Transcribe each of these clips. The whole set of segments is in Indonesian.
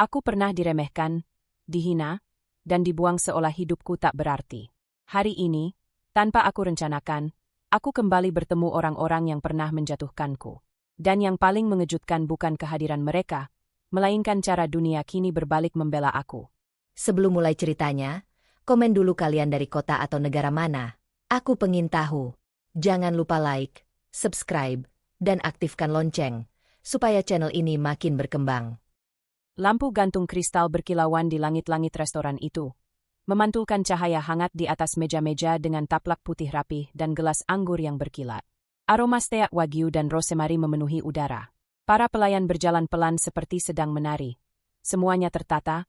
Aku pernah diremehkan, dihina, dan dibuang seolah hidupku tak berarti. Hari ini, tanpa aku rencanakan, aku kembali bertemu orang-orang yang pernah menjatuhkanku. Dan yang paling mengejutkan bukan kehadiran mereka, melainkan cara dunia kini berbalik membela aku. Sebelum mulai ceritanya, komen dulu kalian dari kota atau negara mana. Aku pengen tahu. Jangan lupa like, subscribe, dan aktifkan lonceng, supaya channel ini makin berkembang. Lampu gantung kristal berkilauan di langit-langit restoran itu, memantulkan cahaya hangat di atas meja-meja dengan taplak putih rapih dan gelas anggur yang berkilat. Aroma steak wagyu dan rosemary memenuhi udara. Para pelayan berjalan pelan seperti sedang menari. Semuanya tertata,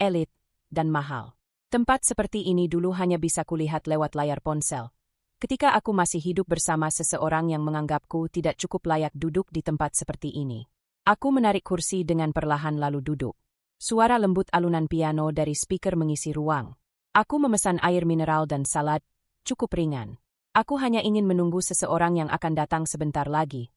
elit, dan mahal. Tempat seperti ini dulu hanya bisa kulihat lewat layar ponsel. Ketika aku masih hidup bersama seseorang yang menganggapku tidak cukup layak duduk di tempat seperti ini. Aku menarik kursi dengan perlahan lalu duduk. Suara lembut alunan piano dari speaker mengisi ruang. Aku memesan air mineral dan salad, cukup ringan. Aku hanya ingin menunggu seseorang yang akan datang sebentar lagi.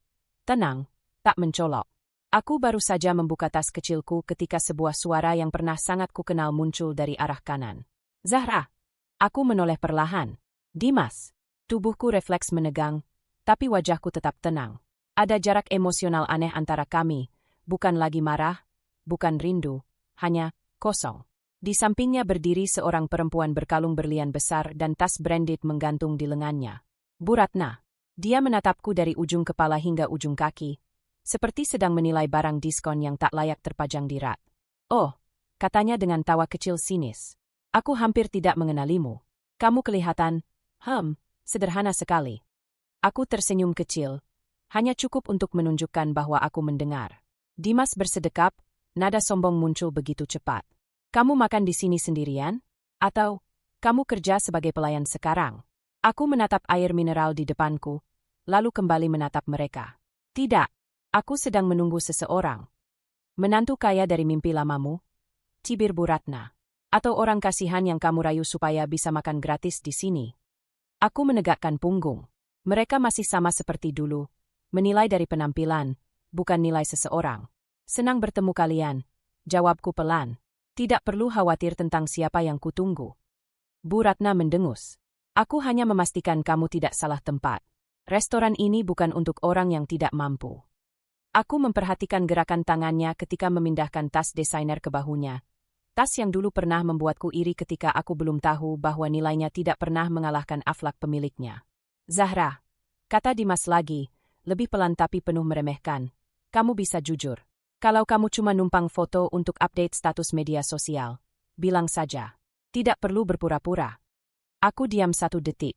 Tenang, tak mencolok. Aku baru saja membuka tas kecilku ketika sebuah suara yang pernah sangat kukenal muncul dari arah kanan. Zahra. Aku menoleh perlahan. Dimas. Tubuhku refleks menegang, tapi wajahku tetap tenang. Ada jarak emosional aneh antara kami, bukan lagi marah, bukan rindu, hanya kosong. Di sampingnya berdiri seorang perempuan berkalung berlian besar dan tas branded menggantung di lengannya. Bu Ratna. Dia menatapku dari ujung kepala hingga ujung kaki, seperti sedang menilai barang diskon yang tak layak terpajang di rak. Oh, katanya dengan tawa kecil sinis. Aku hampir tidak mengenalimu. Kamu kelihatan, sederhana sekali. Aku tersenyum kecil. Hanya cukup untuk menunjukkan bahwa aku mendengar. Dimas bersedekap, nada sombong muncul begitu cepat. Kamu makan di sini sendirian? Atau, kamu kerja sebagai pelayan sekarang? Aku menatap air mineral di depanku, lalu kembali menatap mereka. Tidak, aku sedang menunggu seseorang. Menantu kaya dari mimpi lamamu? Cibir Bu Ratna. Atau orang kasihan yang kamu rayu supaya bisa makan gratis di sini? Aku menegakkan punggung. Mereka masih sama seperti dulu. Menilai dari penampilan, bukan nilai seseorang. Senang bertemu kalian, jawabku pelan. Tidak perlu khawatir tentang siapa yang kutunggu. Bu Ratna mendengus. Aku hanya memastikan kamu tidak salah tempat. Restoran ini bukan untuk orang yang tidak mampu. Aku memperhatikan gerakan tangannya ketika memindahkan tas desainer ke bahunya. Tas yang dulu pernah membuatku iri ketika aku belum tahu bahwa nilainya tidak pernah mengalahkan akhlak pemiliknya. Zahra, kata Dimas lagi, lebih pelan tapi penuh meremehkan. Kamu bisa jujur. Kalau kamu cuma numpang foto untuk update status media sosial, bilang saja. Tidak perlu berpura-pura. Aku diam 1 detik.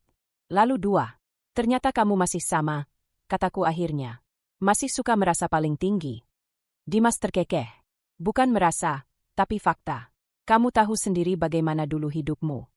Lalu 2. Ternyata kamu masih sama, kataku akhirnya. Masih suka merasa paling tinggi. Dimas terkekeh. Bukan merasa, tapi fakta. Kamu tahu sendiri bagaimana dulu hidupmu.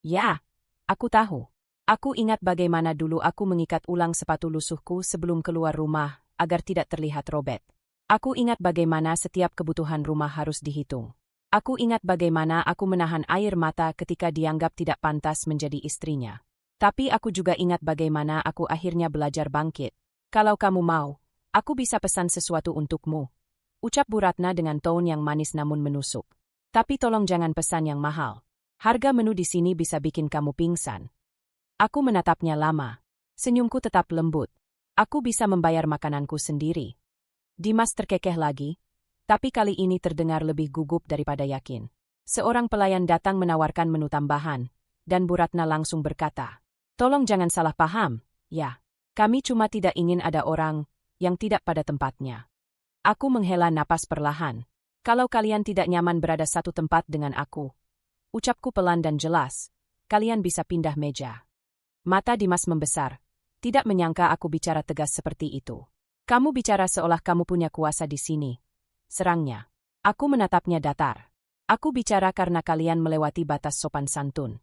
Ya, aku tahu. Aku ingat bagaimana dulu aku mengikat ulang sepatu lusuhku sebelum keluar rumah, agar tidak terlihat robek. Aku ingat bagaimana setiap kebutuhan rumah harus dihitung. Aku ingat bagaimana aku menahan air mata ketika dianggap tidak pantas menjadi istrinya. Tapi aku juga ingat bagaimana aku akhirnya belajar bangkit. Kalau kamu mau, aku bisa pesan sesuatu untukmu. Ucap Bu Ratna dengan tone yang manis namun menusuk. Tapi tolong jangan pesan yang mahal. Harga menu di sini bisa bikin kamu pingsan. Aku menatapnya lama. Senyumku tetap lembut. Aku bisa membayar makananku sendiri. Dimas terkekeh lagi, tapi kali ini terdengar lebih gugup daripada yakin. Seorang pelayan datang menawarkan menu tambahan, dan Bu Ratna langsung berkata, "Tolong jangan salah paham, ya. Kami cuma tidak ingin ada orang yang tidak pada tempatnya." Aku menghela napas perlahan. Kalau kalian tidak nyaman berada satu tempat dengan aku, ucapku pelan dan jelas, kalian bisa pindah meja. Mata Dimas membesar. Tidak menyangka aku bicara tegas seperti itu. Kamu bicara seolah kamu punya kuasa di sini. Serangnya. Aku menatapnya datar. Aku bicara karena kalian melewati batas sopan santun.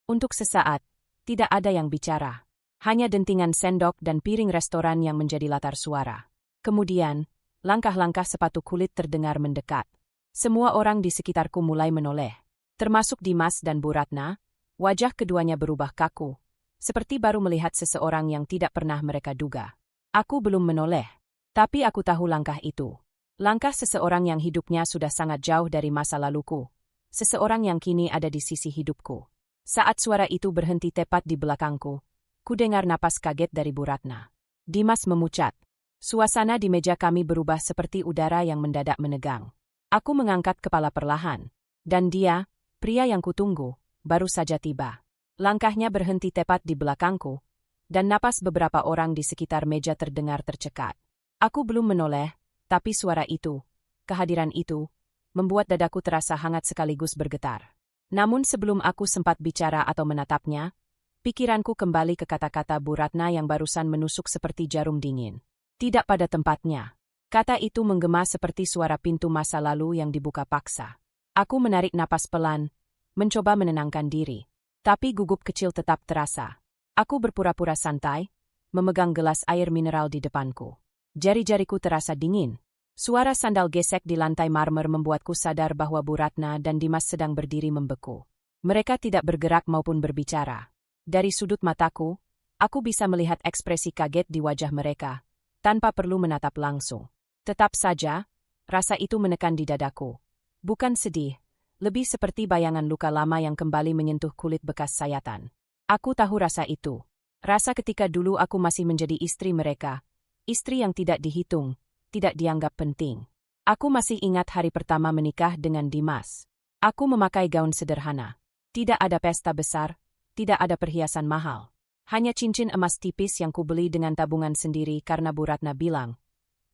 Untuk sesaat, tidak ada yang bicara. Hanya dentingan sendok dan piring restoran yang menjadi latar suara. Kemudian, langkah-langkah sepatu kulit terdengar mendekat. Semua orang di sekitarku mulai menoleh. Termasuk Dimas dan Bu Ratna, wajah keduanya berubah kaku. Seperti baru melihat seseorang yang tidak pernah mereka duga. Aku belum menoleh, tapi aku tahu langkah itu. Langkah seseorang yang hidupnya sudah sangat jauh dari masa laluku. Seseorang yang kini ada di sisi hidupku. Saat suara itu berhenti tepat di belakangku, ku dengar napas kaget dari Bu Ratna. Dimas memucat. Suasana di meja kami berubah seperti udara yang mendadak menegang. Aku mengangkat kepala perlahan. Dan dia, pria yang kutunggu, baru saja tiba. Langkahnya berhenti tepat di belakangku, dan napas beberapa orang di sekitar meja terdengar tercekat. Aku belum menoleh, tapi suara itu, kehadiran itu, membuat dadaku terasa hangat sekaligus bergetar. Namun sebelum aku sempat bicara atau menatapnya, pikiranku kembali ke kata-kata Bu Ratna yang barusan menusuk seperti jarum dingin. Tidak pada tempatnya. Kata itu menggema seperti suara pintu masa lalu yang dibuka paksa. Aku menarik napas pelan, mencoba menenangkan diri. Tapi gugup kecil tetap terasa. Aku berpura-pura santai, memegang gelas air mineral di depanku. Jari-jariku terasa dingin. Suara sandal gesek di lantai marmer membuatku sadar bahwa Bu Ratna dan Dimas sedang berdiri membeku. Mereka tidak bergerak maupun berbicara. Dari sudut mataku, aku bisa melihat ekspresi kaget di wajah mereka, tanpa perlu menatap langsung. Tetap saja, rasa itu menekan di dadaku. Bukan sedih, lebih seperti bayangan luka lama yang kembali menyentuh kulit bekas sayatan. Aku tahu rasa itu. Rasa ketika dulu aku masih menjadi istri mereka. Istri yang tidak dihitung, tidak dianggap penting. Aku masih ingat hari pertama menikah dengan Dimas. Aku memakai gaun sederhana. Tidak ada pesta besar, tidak ada perhiasan mahal. Hanya cincin emas tipis yang kubeli dengan tabungan sendiri karena Bu Ratna bilang,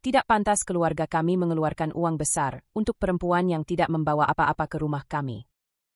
tidak pantas keluarga kami mengeluarkan uang besar untuk perempuan yang tidak membawa apa-apa ke rumah kami.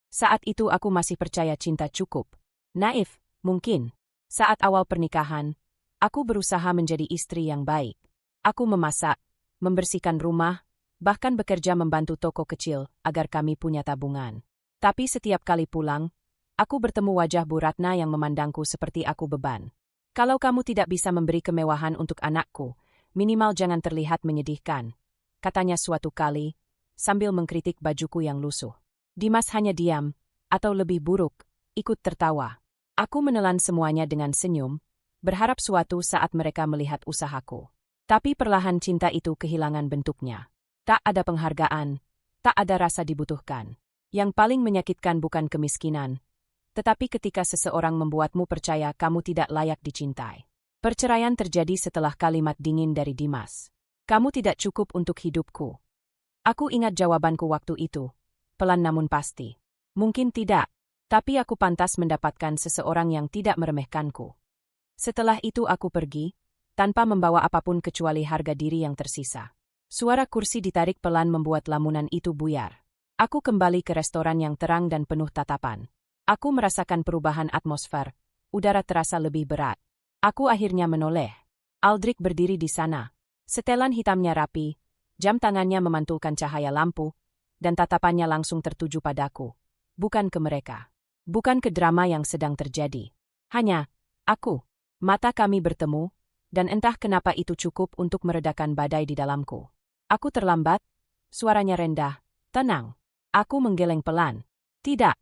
Saat itu aku masih percaya cinta cukup. Naif, mungkin. Saat awal pernikahan, aku berusaha menjadi istri yang baik. Aku memasak, membersihkan rumah, bahkan bekerja membantu toko kecil agar kami punya tabungan. Tapi setiap kali pulang, aku bertemu wajah Bu Ratna yang memandangku seperti aku beban. Kalau kamu tidak bisa memberi kemewahan untuk anakku, minimal jangan terlihat menyedihkan, katanya suatu kali, sambil mengkritik bajuku yang lusuh. Dimas hanya diam, atau lebih buruk, ikut tertawa. Aku menelan semuanya dengan senyum, berharap suatu saat mereka melihat usahaku. Tapi perlahan cinta itu kehilangan bentuknya. Tak ada penghargaan, tak ada rasa dibutuhkan. Yang paling menyakitkan bukan kemiskinan, tetapi ketika seseorang membuatmu percaya kamu tidak layak dicintai. Perceraian terjadi setelah kalimat dingin dari Dimas. Kamu tidak cukup untuk hidupku. Aku ingat jawabanku waktu itu, pelan namun pasti. Mungkin tidak, tapi aku pantas mendapatkan seseorang yang tidak meremehkanku. Setelah itu aku pergi, tanpa membawa apapun kecuali harga diri yang tersisa. Suara kursi ditarik pelan membuat lamunan itu buyar. Aku kembali ke restoran yang terang dan penuh tatapan. Aku merasakan perubahan atmosfer, udara terasa lebih berat. Aku akhirnya menoleh. Aldrich berdiri di sana. Setelan hitamnya rapi, jam tangannya memantulkan cahaya lampu, dan tatapannya langsung tertuju padaku. Bukan ke mereka. Bukan ke drama yang sedang terjadi. Hanya, aku. Mata kami bertemu, dan entah kenapa itu cukup untuk meredakan badai di dalamku. Aku terlambat, suaranya rendah, tenang. Aku menggeleng pelan. Tidak.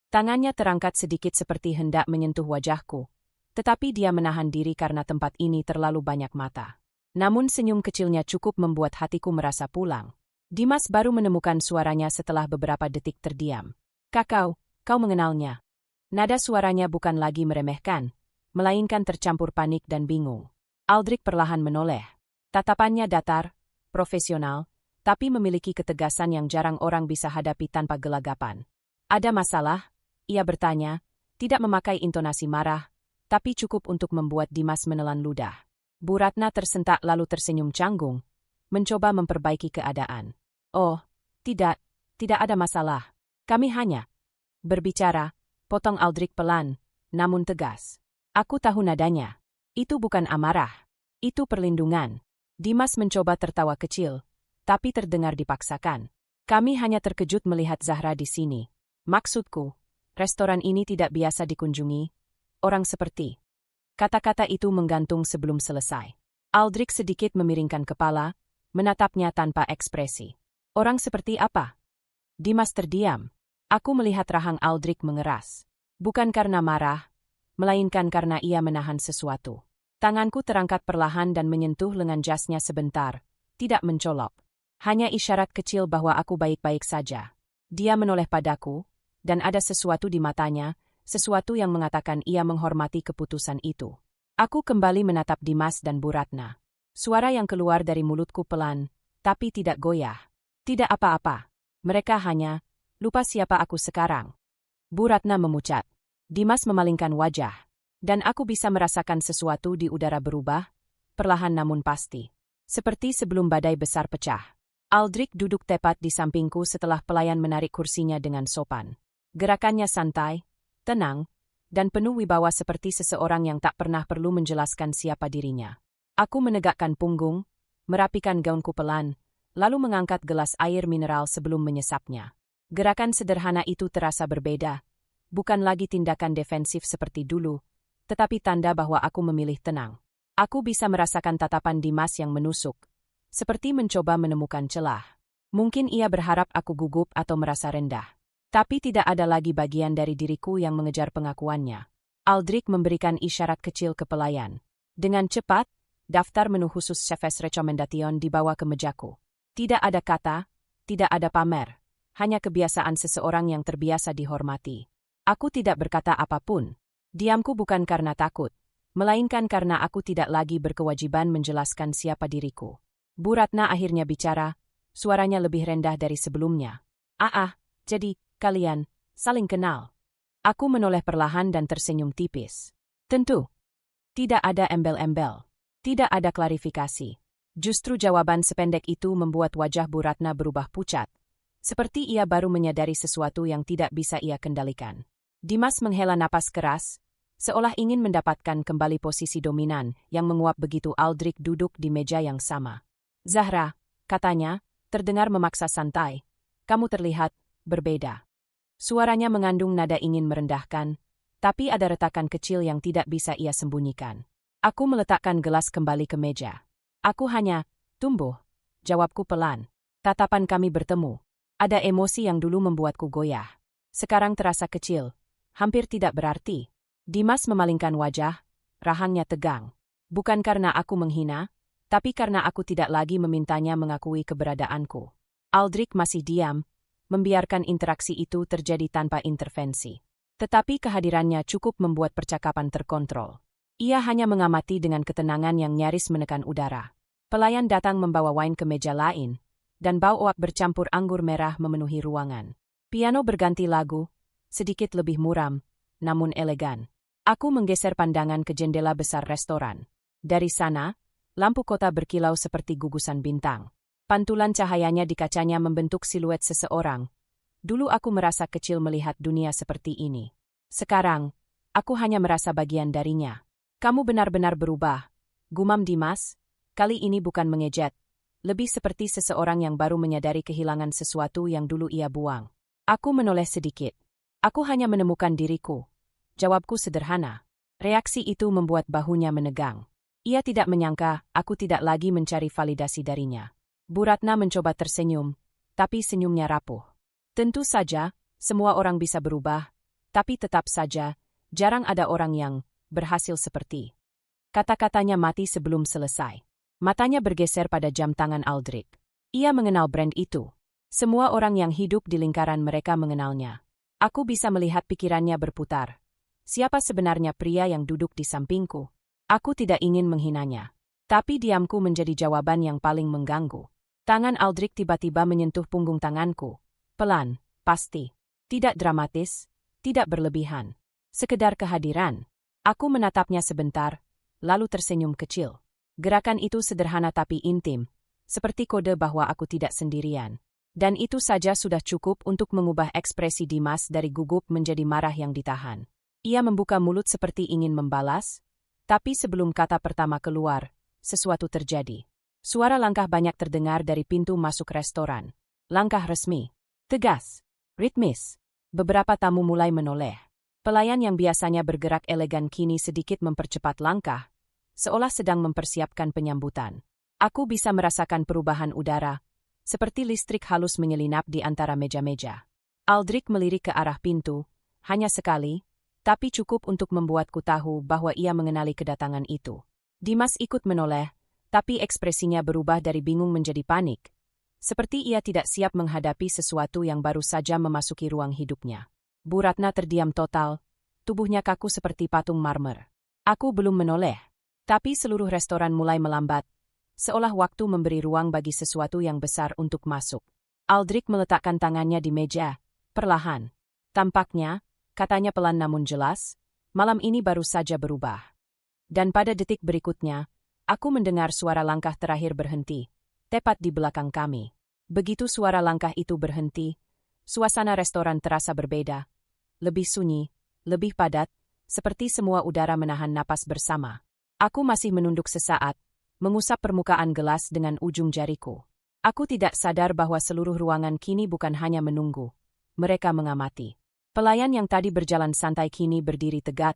Tangannya terangkat sedikit seperti hendak menyentuh wajahku. Tetapi dia menahan diri karena tempat ini terlalu banyak mata. Namun senyum kecilnya cukup membuat hatiku merasa pulang. Dimas baru menemukan suaranya setelah beberapa detik terdiam. Kau mengenalnya. Nada suaranya bukan lagi meremehkan, melainkan tercampur panik dan bingung. Aldrich perlahan menoleh. Tatapannya datar, profesional, tapi memiliki ketegasan yang jarang orang bisa hadapi tanpa gelagapan. Ada masalah? Ia bertanya, tidak memakai intonasi marah, tapi cukup untuk membuat Dimas menelan ludah. Bu Ratna tersentak lalu tersenyum canggung, mencoba memperbaiki keadaan. Oh, tidak ada masalah. Kami hanya berbicara, potong Aldrich pelan, namun tegas. Aku tahu nadanya. Itu bukan amarah. Itu perlindungan. Dimas mencoba tertawa kecil, tapi terdengar dipaksakan. Kami hanya terkejut melihat Zahra di sini. Maksudku, restoran ini tidak biasa dikunjungi. Orang seperti. Kata-kata itu menggantung sebelum selesai. Aldrich sedikit memiringkan kepala, menatapnya tanpa ekspresi. Orang seperti apa? Dimas terdiam. Aku melihat rahang Aldrich mengeras. Bukan karena marah, melainkan karena ia menahan sesuatu. Tanganku terangkat perlahan dan menyentuh lengan jasnya sebentar, tidak mencolok. Hanya isyarat kecil bahwa aku baik-baik saja. Dia menoleh padaku, dan ada sesuatu di matanya, sesuatu yang mengatakan ia menghormati keputusan itu. Aku kembali menatap Dimas dan Bu Ratna. Suara yang keluar dari mulutku pelan, tapi tidak goyah. Tidak apa-apa. Mereka hanya lupa siapa aku sekarang. Bu Ratna memucat. Dimas memalingkan wajah. Dan aku bisa merasakan sesuatu di udara berubah, perlahan namun pasti. Seperti sebelum badai besar pecah. Aldrich duduk tepat di sampingku setelah pelayan menarik kursinya dengan sopan. Gerakannya santai, tenang, dan penuh wibawa seperti seseorang yang tak pernah perlu menjelaskan siapa dirinya. Aku menegakkan punggung, merapikan gaunku pelan, lalu mengangkat gelas air mineral sebelum menyesapnya. Gerakan sederhana itu terasa berbeda, bukan lagi tindakan defensif seperti dulu, tetapi tanda bahwa aku memilih tenang. Aku bisa merasakan tatapan Dimas yang menusuk, seperti mencoba menemukan celah. Mungkin ia berharap aku gugup atau merasa rendah. Tapi tidak ada lagi bagian dari diriku yang mengejar pengakuannya. Aldrich memberikan isyarat kecil ke pelayan. Dengan cepat, daftar menu khusus Chef's Recommendation dibawa ke mejaku. Tidak ada kata, tidak ada pamer. Hanya kebiasaan seseorang yang terbiasa dihormati. Aku tidak berkata apapun. Diamku bukan karena takut, melainkan karena aku tidak lagi berkewajiban menjelaskan siapa diriku. Bu Ratna akhirnya bicara, suaranya lebih rendah dari sebelumnya. Jadi, kalian saling kenal. Aku menoleh perlahan dan tersenyum tipis. Tentu. Tidak ada embel-embel. Tidak ada klarifikasi. Justru jawaban sependek itu membuat wajah Bu Ratna berubah pucat. Seperti ia baru menyadari sesuatu yang tidak bisa ia kendalikan. Dimas menghela napas keras, seolah ingin mendapatkan kembali posisi dominan yang menguap begitu Aldrich duduk di meja yang sama. Zahra, katanya, terdengar memaksa santai. Kamu terlihat berbeda. Suaranya mengandung nada ingin merendahkan, tapi ada retakan kecil yang tidak bisa ia sembunyikan. Aku meletakkan gelas kembali ke meja. Aku hanya tumbuh. Jawabku pelan. Tatapan kami bertemu. Ada emosi yang dulu membuatku goyah. Sekarang terasa kecil, hampir tidak berarti. Dimas memalingkan wajah, rahangnya tegang. Bukan karena aku menghina, tapi karena aku tidak lagi memintanya mengakui keberadaanku. Aldrich masih diam, membiarkan interaksi itu terjadi tanpa intervensi. Tetapi kehadirannya cukup membuat percakapan terkontrol. Ia hanya mengamati dengan ketenangan yang nyaris menekan udara. Pelayan datang membawa wine ke meja lain, dan bau uap bercampur anggur merah memenuhi ruangan. Piano berganti lagu, sedikit lebih muram, namun elegan. Aku menggeser pandangan ke jendela besar restoran. Dari sana, lampu kota berkilau seperti gugusan bintang. Pantulan cahayanya di kacanya membentuk siluet seseorang. Dulu aku merasa kecil melihat dunia seperti ini. Sekarang, aku hanya merasa bagian darinya. Kamu benar-benar berubah, gumam Dimas. Kali ini bukan mengejek, lebih seperti seseorang yang baru menyadari kehilangan sesuatu yang dulu ia buang. Aku menoleh sedikit. Aku hanya menemukan diriku. Jawabku sederhana. Reaksi itu membuat bahunya menegang. Ia tidak menyangka aku tidak lagi mencari validasi darinya. Bu Ratna mencoba tersenyum, tapi senyumnya rapuh. Tentu saja, semua orang bisa berubah, tapi tetap saja, jarang ada orang yang berhasil seperti. Kata-katanya mati sebelum selesai. Matanya bergeser pada jam tangan Aldrich. Ia mengenal brand itu. Semua orang yang hidup di lingkaran mereka mengenalnya. Aku bisa melihat pikirannya berputar. Siapa sebenarnya pria yang duduk di sampingku? Aku tidak ingin menghinanya. Tapi diamku menjadi jawaban yang paling mengganggu. Tangan Aldrich tiba-tiba menyentuh punggung tanganku. Pelan, pasti. Tidak dramatis, tidak berlebihan. Sekedar kehadiran. Aku menatapnya sebentar, lalu tersenyum kecil. Gerakan itu sederhana tapi intim, seperti kode bahwa aku tidak sendirian. Dan itu saja sudah cukup untuk mengubah ekspresi Dimas dari gugup menjadi marah yang ditahan. Ia membuka mulut seperti ingin membalas, tapi sebelum kata pertama keluar, sesuatu terjadi. Suara langkah banyak terdengar dari pintu masuk restoran. Langkah resmi, tegas, ritmis. Beberapa tamu mulai menoleh. Pelayan yang biasanya bergerak elegan kini sedikit mempercepat langkah, seolah sedang mempersiapkan penyambutan. Aku bisa merasakan perubahan udara, seperti listrik halus menyelinap di antara meja-meja. Aldrich melirik ke arah pintu, hanya sekali, tapi cukup untuk membuatku tahu bahwa ia mengenali kedatangan itu. Dimas ikut menoleh, tapi ekspresinya berubah dari bingung menjadi panik. Seperti ia tidak siap menghadapi sesuatu yang baru saja memasuki ruang hidupnya. Bu Ratna terdiam total, tubuhnya kaku seperti patung marmer. Aku belum menoleh, tapi seluruh restoran mulai melambat, seolah waktu memberi ruang bagi sesuatu yang besar untuk masuk. Aldrich meletakkan tangannya di meja, perlahan. Tampaknya, katanya pelan namun jelas, malam ini baru saja berubah. Dan pada detik berikutnya, aku mendengar suara langkah terakhir berhenti, tepat di belakang kami. Begitu suara langkah itu berhenti, suasana restoran terasa berbeda. Lebih sunyi, lebih padat, seperti semua udara menahan napas bersama. Aku masih menunduk sesaat, mengusap permukaan gelas dengan ujung jariku. Aku tidak sadar bahwa seluruh ruangan kini bukan hanya menunggu. Mereka mengamati. Pelayan yang tadi berjalan santai kini berdiri tegak,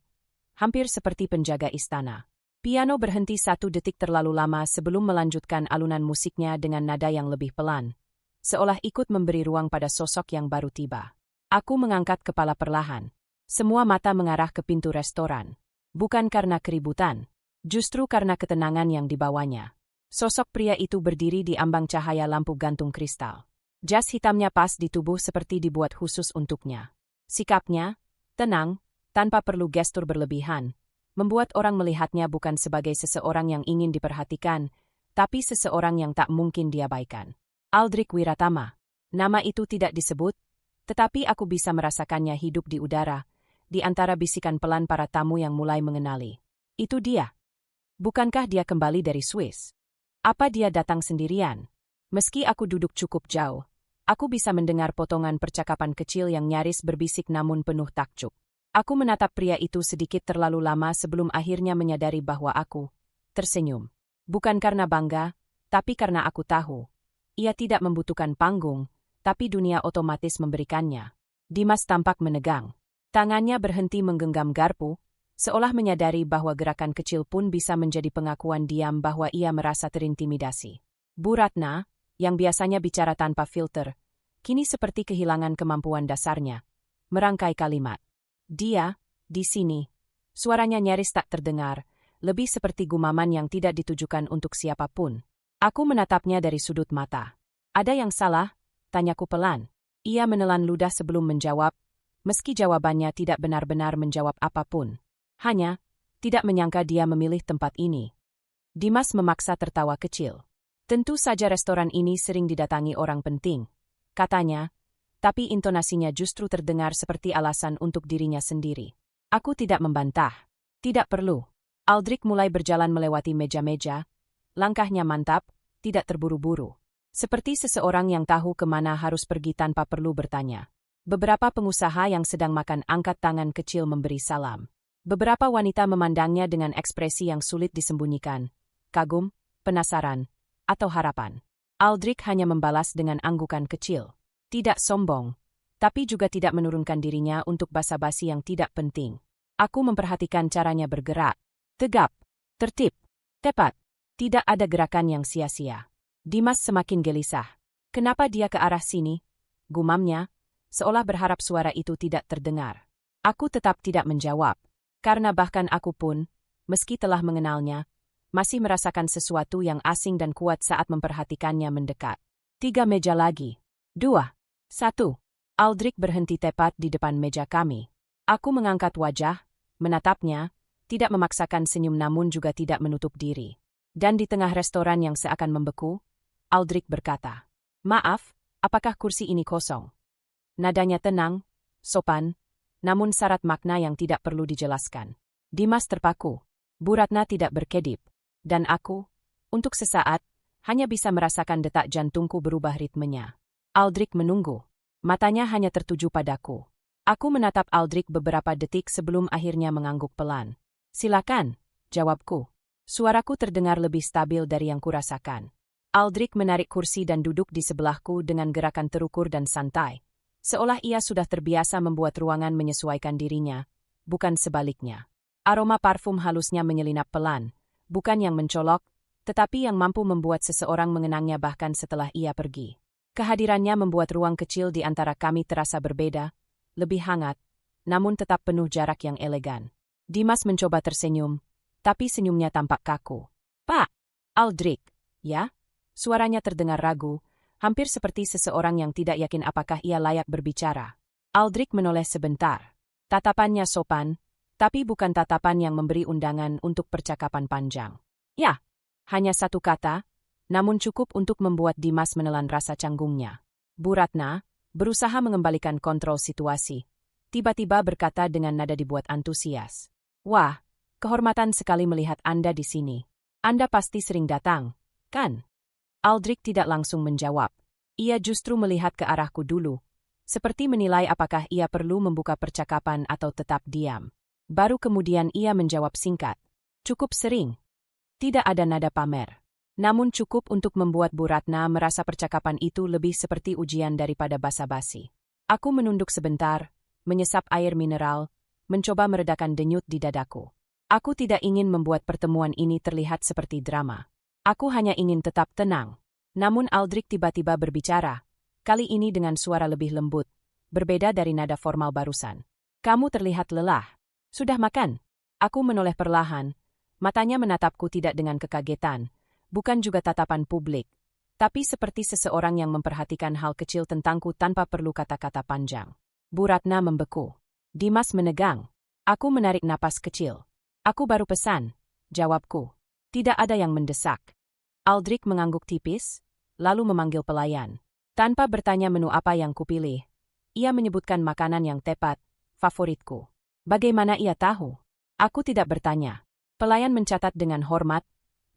hampir seperti penjaga istana. Piano berhenti 1 detik terlalu lama sebelum melanjutkan alunan musiknya dengan nada yang lebih pelan, seolah ikut memberi ruang pada sosok yang baru tiba. Aku mengangkat kepala perlahan. Semua mata mengarah ke pintu restoran. Bukan karena keributan, justru karena ketenangan yang dibawanya. Sosok pria itu berdiri di ambang cahaya lampu gantung kristal. Jas hitamnya pas di tubuh seperti dibuat khusus untuknya. Sikapnya, tenang, tanpa perlu gestur berlebihan, membuat orang melihatnya bukan sebagai seseorang yang ingin diperhatikan, tapi seseorang yang tak mungkin diabaikan. Aldrich Wiratama. Nama itu tidak disebut, tetapi aku bisa merasakannya hidup di udara, di antara bisikan pelan para tamu yang mulai mengenali. Itu dia. Bukankah dia kembali dari Swiss? Apa dia datang sendirian? Meski aku duduk cukup jauh, aku bisa mendengar potongan percakapan kecil yang nyaris berbisik namun penuh takjub. Aku menatap pria itu sedikit terlalu lama sebelum akhirnya menyadari bahwa aku tersenyum. Bukan karena bangga, tapi karena aku tahu. Ia tidak membutuhkan panggung, tapi dunia otomatis memberikannya. Dimas tampak menegang. Tangannya berhenti menggenggam garpu, seolah menyadari bahwa gerakan kecil pun bisa menjadi pengakuan diam bahwa ia merasa terintimidasi. Bu Ratna, yang biasanya bicara tanpa filter, kini seperti kehilangan kemampuan dasarnya. Merangkai kalimat. Dia, di sini. Suaranya nyaris tak terdengar, lebih seperti gumaman yang tidak ditujukan untuk siapapun. Aku menatapnya dari sudut mata. Ada yang salah? Tanyaku pelan. Ia menelan ludah sebelum menjawab, meski jawabannya tidak benar-benar menjawab apapun. Hanya, tidak menyangka dia memilih tempat ini. Dimas memaksa tertawa kecil. Tentu saja restoran ini sering didatangi orang penting, katanya, tapi intonasinya justru terdengar seperti alasan untuk dirinya sendiri. Aku tidak membantah. Tidak perlu. Aldrich mulai berjalan melewati meja-meja, langkahnya mantap, tidak terburu-buru. Seperti seseorang yang tahu kemana harus pergi tanpa perlu bertanya. Beberapa pengusaha yang sedang makan angkat tangan kecil memberi salam. Beberapa wanita memandangnya dengan ekspresi yang sulit disembunyikan. Kagum, penasaran, atau harapan. Aldrich hanya membalas dengan anggukan kecil. Tidak sombong, tapi juga tidak menurunkan dirinya untuk basa-basi yang tidak penting. Aku memperhatikan caranya bergerak. Tegap, tertib, tepat. Tidak ada gerakan yang sia-sia. Dimas semakin gelisah. Kenapa dia ke arah sini? Gumamnya, seolah berharap suara itu tidak terdengar. Aku tetap tidak menjawab. Karena bahkan aku pun, meski telah mengenalnya, masih merasakan sesuatu yang asing dan kuat saat memperhatikannya mendekat. 3 meja lagi. 2. 1. Aldrich berhenti tepat di depan meja kami. Aku mengangkat wajah, menatapnya, tidak memaksakan senyum namun juga tidak menutup diri. Dan di tengah restoran yang seakan membeku, Aldrich berkata, "Maaf, apakah kursi ini kosong?" Nadanya tenang, sopan, namun syarat makna yang tidak perlu dijelaskan. Dimas terpaku. Bu Ratna tidak berkedip. Dan aku, untuk sesaat, hanya bisa merasakan detak jantungku berubah ritmenya. Aldrich menunggu. Matanya hanya tertuju padaku. Aku menatap Aldrich beberapa detik sebelum akhirnya mengangguk pelan. "Silakan," jawabku. Suaraku terdengar lebih stabil dari yang kurasakan. Aldrich menarik kursi dan duduk di sebelahku dengan gerakan terukur dan santai. Seolah ia sudah terbiasa membuat ruangan menyesuaikan dirinya, bukan sebaliknya. Aroma parfum halusnya menyelinap pelan, bukan yang mencolok, tetapi yang mampu membuat seseorang mengenangnya bahkan setelah ia pergi. Kehadirannya membuat ruang kecil di antara kami terasa berbeda, lebih hangat, namun tetap penuh jarak yang elegan. Dimas mencoba tersenyum, tapi senyumnya tampak kaku. "Pak Aldrich, ya?" Suaranya terdengar ragu, hampir seperti seseorang yang tidak yakin apakah ia layak berbicara. Aldrich menoleh sebentar. Tatapannya sopan, tapi bukan tatapan yang memberi undangan untuk percakapan panjang. Ya, hanya satu kata, namun cukup untuk membuat Dimas menelan rasa canggungnya. Bu Ratna berusaha mengembalikan kontrol situasi. Tiba-tiba berkata dengan nada dibuat antusias. Wah, kehormatan sekali melihat Anda di sini. Anda pasti sering datang, kan? Aldrich tidak langsung menjawab. Ia justru melihat ke arahku dulu, seperti menilai apakah ia perlu membuka percakapan atau tetap diam. Baru kemudian ia menjawab singkat. Cukup sering. Tidak ada nada pamer. Namun cukup untuk membuat Bu Ratna merasa percakapan itu lebih seperti ujian daripada basa-basi. Aku menunduk sebentar, menyesap air mineral, mencoba meredakan denyut di dadaku. Aku tidak ingin membuat pertemuan ini terlihat seperti drama. Aku hanya ingin tetap tenang. Namun Aldrich tiba-tiba berbicara, kali ini dengan suara lebih lembut, berbeda dari nada formal barusan. Kamu terlihat lelah. Sudah makan? Aku menoleh perlahan, matanya menatapku tidak dengan kekagetan, bukan juga tatapan publik, tapi seperti seseorang yang memperhatikan hal kecil tentangku tanpa perlu kata-kata panjang. Bu Ratna membeku. Dimas menegang. Aku menarik napas kecil. Aku baru pesan, jawabku. Tidak ada yang mendesak. Aldrich mengangguk tipis, lalu memanggil pelayan. Tanpa bertanya menu apa yang kupilih, ia menyebutkan makanan yang tepat, favoritku. Bagaimana ia tahu? Aku tidak bertanya. Pelayan mencatat dengan hormat,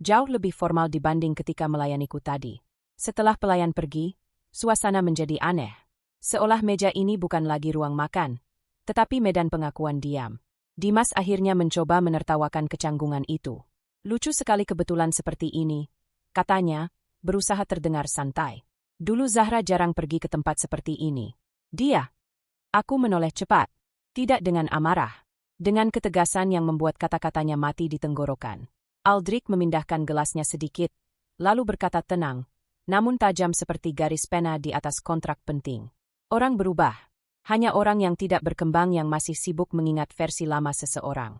jauh lebih formal dibanding ketika melayaniku tadi. Setelah pelayan pergi, suasana menjadi aneh. Seolah meja ini bukan lagi ruang makan, tetapi medan pengakuan diam. Dimas akhirnya mencoba menertawakan kecanggungan itu. Lucu sekali kebetulan seperti ini, katanya, berusaha terdengar santai. Dulu Zahra jarang pergi ke tempat seperti ini. Dia. Aku menoleh cepat. Tidak dengan amarah. Dengan ketegasan yang membuat kata-katanya mati di tenggorokan. Aldrich memindahkan gelasnya sedikit, lalu berkata tenang, namun tajam seperti garis pena di atas kontrak penting. Orang berubah. Hanya orang yang tidak berkembang yang masih sibuk mengingat versi lama seseorang.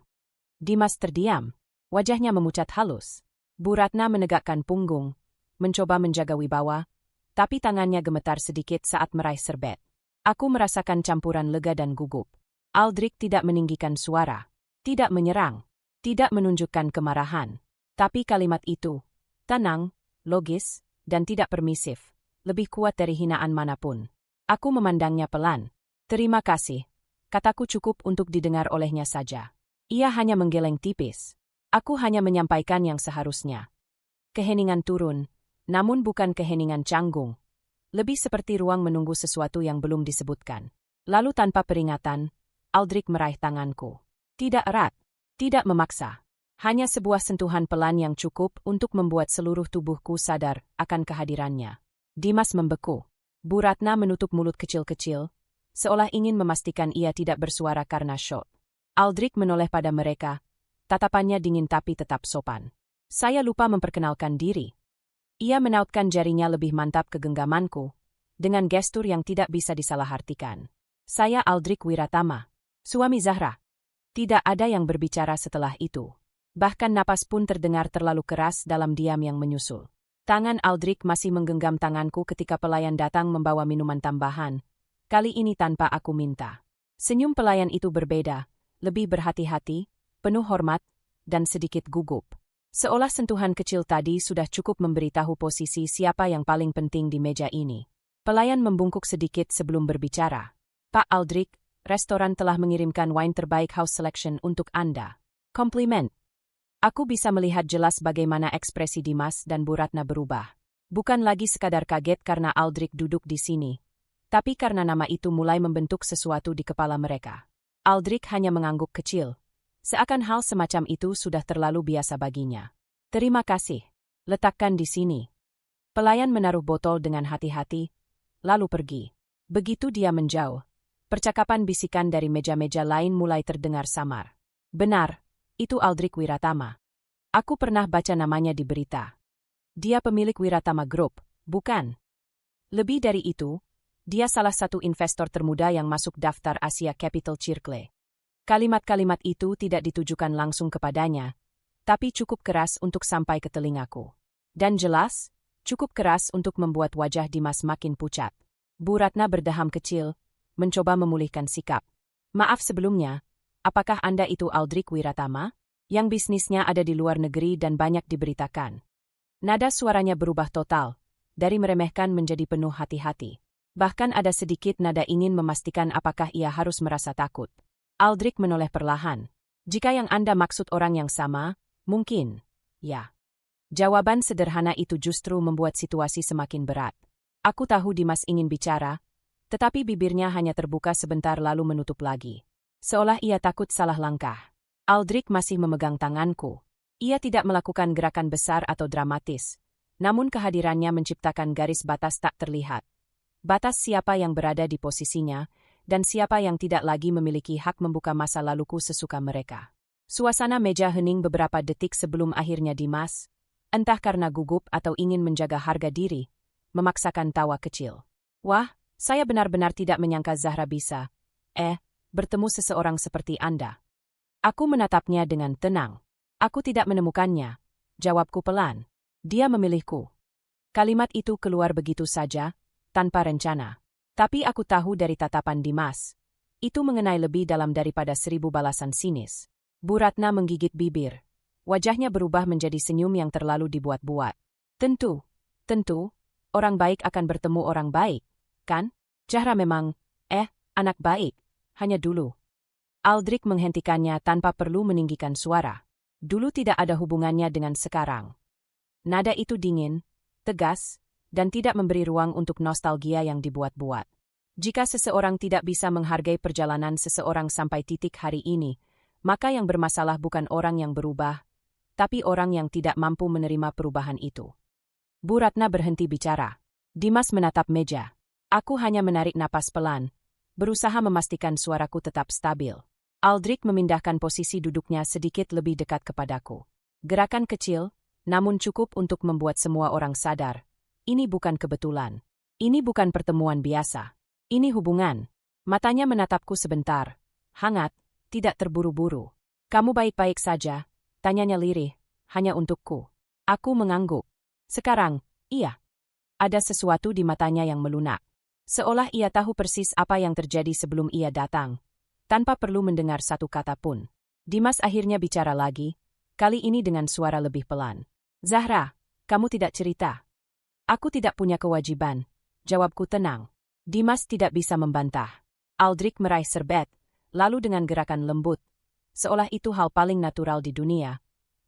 Dimas terdiam. Wajahnya memucat halus. Bu Ratna menegakkan punggung, mencoba menjaga wibawa, tapi tangannya gemetar sedikit saat meraih serbet. Aku merasakan campuran lega dan gugup. Aldrich tidak meninggikan suara, tidak menyerang, tidak menunjukkan kemarahan. Tapi kalimat itu, tenang, logis, dan tidak permisif, lebih kuat dari hinaan manapun. Aku memandangnya pelan. Terima kasih. Kataku cukup untuk didengar olehnya saja. Ia hanya menggeleng tipis. Aku hanya menyampaikan yang seharusnya. Keheningan turun, namun bukan keheningan canggung. Lebih seperti ruang menunggu sesuatu yang belum disebutkan. Lalu tanpa peringatan, Aldrich meraih tanganku. Tidak erat, tidak memaksa. Hanya sebuah sentuhan pelan yang cukup untuk membuat seluruh tubuhku sadar akan kehadirannya. Dimas membeku. Bu Ratna menutup mulut kecil-kecil, seolah ingin memastikan ia tidak bersuara karena syok. Aldrich menoleh pada mereka, tatapannya dingin tapi tetap sopan. Saya lupa memperkenalkan diri. Ia menautkan jarinya lebih mantap ke genggamanku, dengan gestur yang tidak bisa disalahartikan. Saya Aldrich Wiratama, suami Zahra. Tidak ada yang berbicara setelah itu. Bahkan napas pun terdengar terlalu keras dalam diam yang menyusul. Tangan Aldrich masih menggenggam tanganku ketika pelayan datang membawa minuman tambahan, kali ini tanpa aku minta. Senyum pelayan itu berbeda, lebih berhati-hati, penuh hormat, dan sedikit gugup. Seolah sentuhan kecil tadi sudah cukup memberitahu posisi siapa yang paling penting di meja ini. Pelayan membungkuk sedikit sebelum berbicara. Pak Aldrich, restoran telah mengirimkan wine terbaik house selection untuk Anda. Komplimen. Aku bisa melihat jelas bagaimana ekspresi Dimas dan Bu Ratna berubah. Bukan lagi sekadar kaget karena Aldrich duduk di sini, tapi karena nama itu mulai membentuk sesuatu di kepala mereka. Aldrich hanya mengangguk kecil, seakan hal semacam itu sudah terlalu biasa baginya. Terima kasih. Letakkan di sini. Pelayan menaruh botol dengan hati-hati, lalu pergi. Begitu dia menjauh, percakapan bisikan dari meja-meja lain mulai terdengar samar. Benar. Itu Aldrich Wiratama. Aku pernah baca namanya di berita. Dia pemilik Wiratama Group, bukan? Lebih dari itu, dia salah satu investor termuda yang masuk daftar Asia Capital Circle. Kalimat-kalimat itu tidak ditujukan langsung kepadanya, tapi cukup keras untuk sampai ke telingaku. Dan jelas, Cukup keras untuk membuat wajah Dimas makin pucat. Bu Ratna berdeham kecil, mencoba memulihkan sikap. Maaf sebelumnya, apakah Anda itu Aldrich Wiratama? Yang bisnisnya ada di luar negeri dan banyak diberitakan. Nada suaranya berubah total, dari meremehkan menjadi penuh hati-hati. Bahkan ada sedikit nada ingin memastikan apakah ia harus merasa takut. Aldrich menoleh perlahan. Jika yang Anda maksud orang yang sama, mungkin, ya. Jawaban sederhana itu justru membuat situasi semakin berat. Aku tahu Dimas ingin bicara, tetapi bibirnya hanya terbuka sebentar lalu menutup lagi. Seolah ia takut salah langkah. Aldrich masih memegang tanganku. Ia tidak melakukan gerakan besar atau dramatis, namun kehadirannya menciptakan garis batas tak terlihat. Batas siapa yang berada di posisinya, dan siapa yang tidak lagi memiliki hak membuka masa laluku sesuka mereka. Suasana meja hening beberapa detik sebelum akhirnya Dimas, entah karena gugup atau ingin menjaga harga diri, memaksakan tawa kecil. Wah, saya benar-benar tidak menyangka Zahra bisa, bertemu seseorang seperti Anda. Aku menatapnya dengan tenang. Aku tidak menemukannya, jawabku pelan. Dia memilihku. Kalimat itu keluar begitu saja, tanpa rencana. Tapi aku tahu dari tatapan Dimas, itu mengenai lebih dalam daripada 1000 balasan sinis. Bu Ratna menggigit bibir. Wajahnya berubah menjadi senyum yang terlalu dibuat-buat. Tentu, orang baik akan bertemu orang baik, kan? Zahra memang, anak baik, hanya dulu. Aldrich menghentikannya tanpa perlu meninggikan suara. Dulu tidak ada hubungannya dengan sekarang. Nada itu dingin, tegas, dan tidak memberi ruang untuk nostalgia yang dibuat-buat. Jika seseorang tidak bisa menghargai perjalanan seseorang sampai titik hari ini, maka yang bermasalah bukan orang yang berubah, tapi orang yang tidak mampu menerima perubahan itu. Bu Ratna berhenti bicara. Dimas menatap meja. Aku hanya menarik napas pelan, berusaha memastikan suaraku tetap stabil. Aldrich memindahkan posisi duduknya sedikit lebih dekat kepadaku. Gerakan kecil, namun cukup untuk membuat semua orang sadar. Ini bukan kebetulan. Ini bukan pertemuan biasa. Ini hubungan. Matanya menatapku sebentar. Hangat, tidak terburu-buru. Kamu baik-baik saja? Tanyanya lirih, hanya untukku. Aku mengangguk. Sekarang, iya. Ada sesuatu di matanya yang melunak. Seolah ia tahu persis apa yang terjadi sebelum ia datang, tanpa perlu mendengar satu kata pun. Dimas akhirnya bicara lagi, kali ini dengan suara lebih pelan. Zahra, kamu tidak cerita. Aku tidak punya kewajiban, jawabku tenang. Dimas tidak bisa membantah. Aldrich meraih serbet, lalu dengan gerakan lembut, seolah itu hal paling natural di dunia,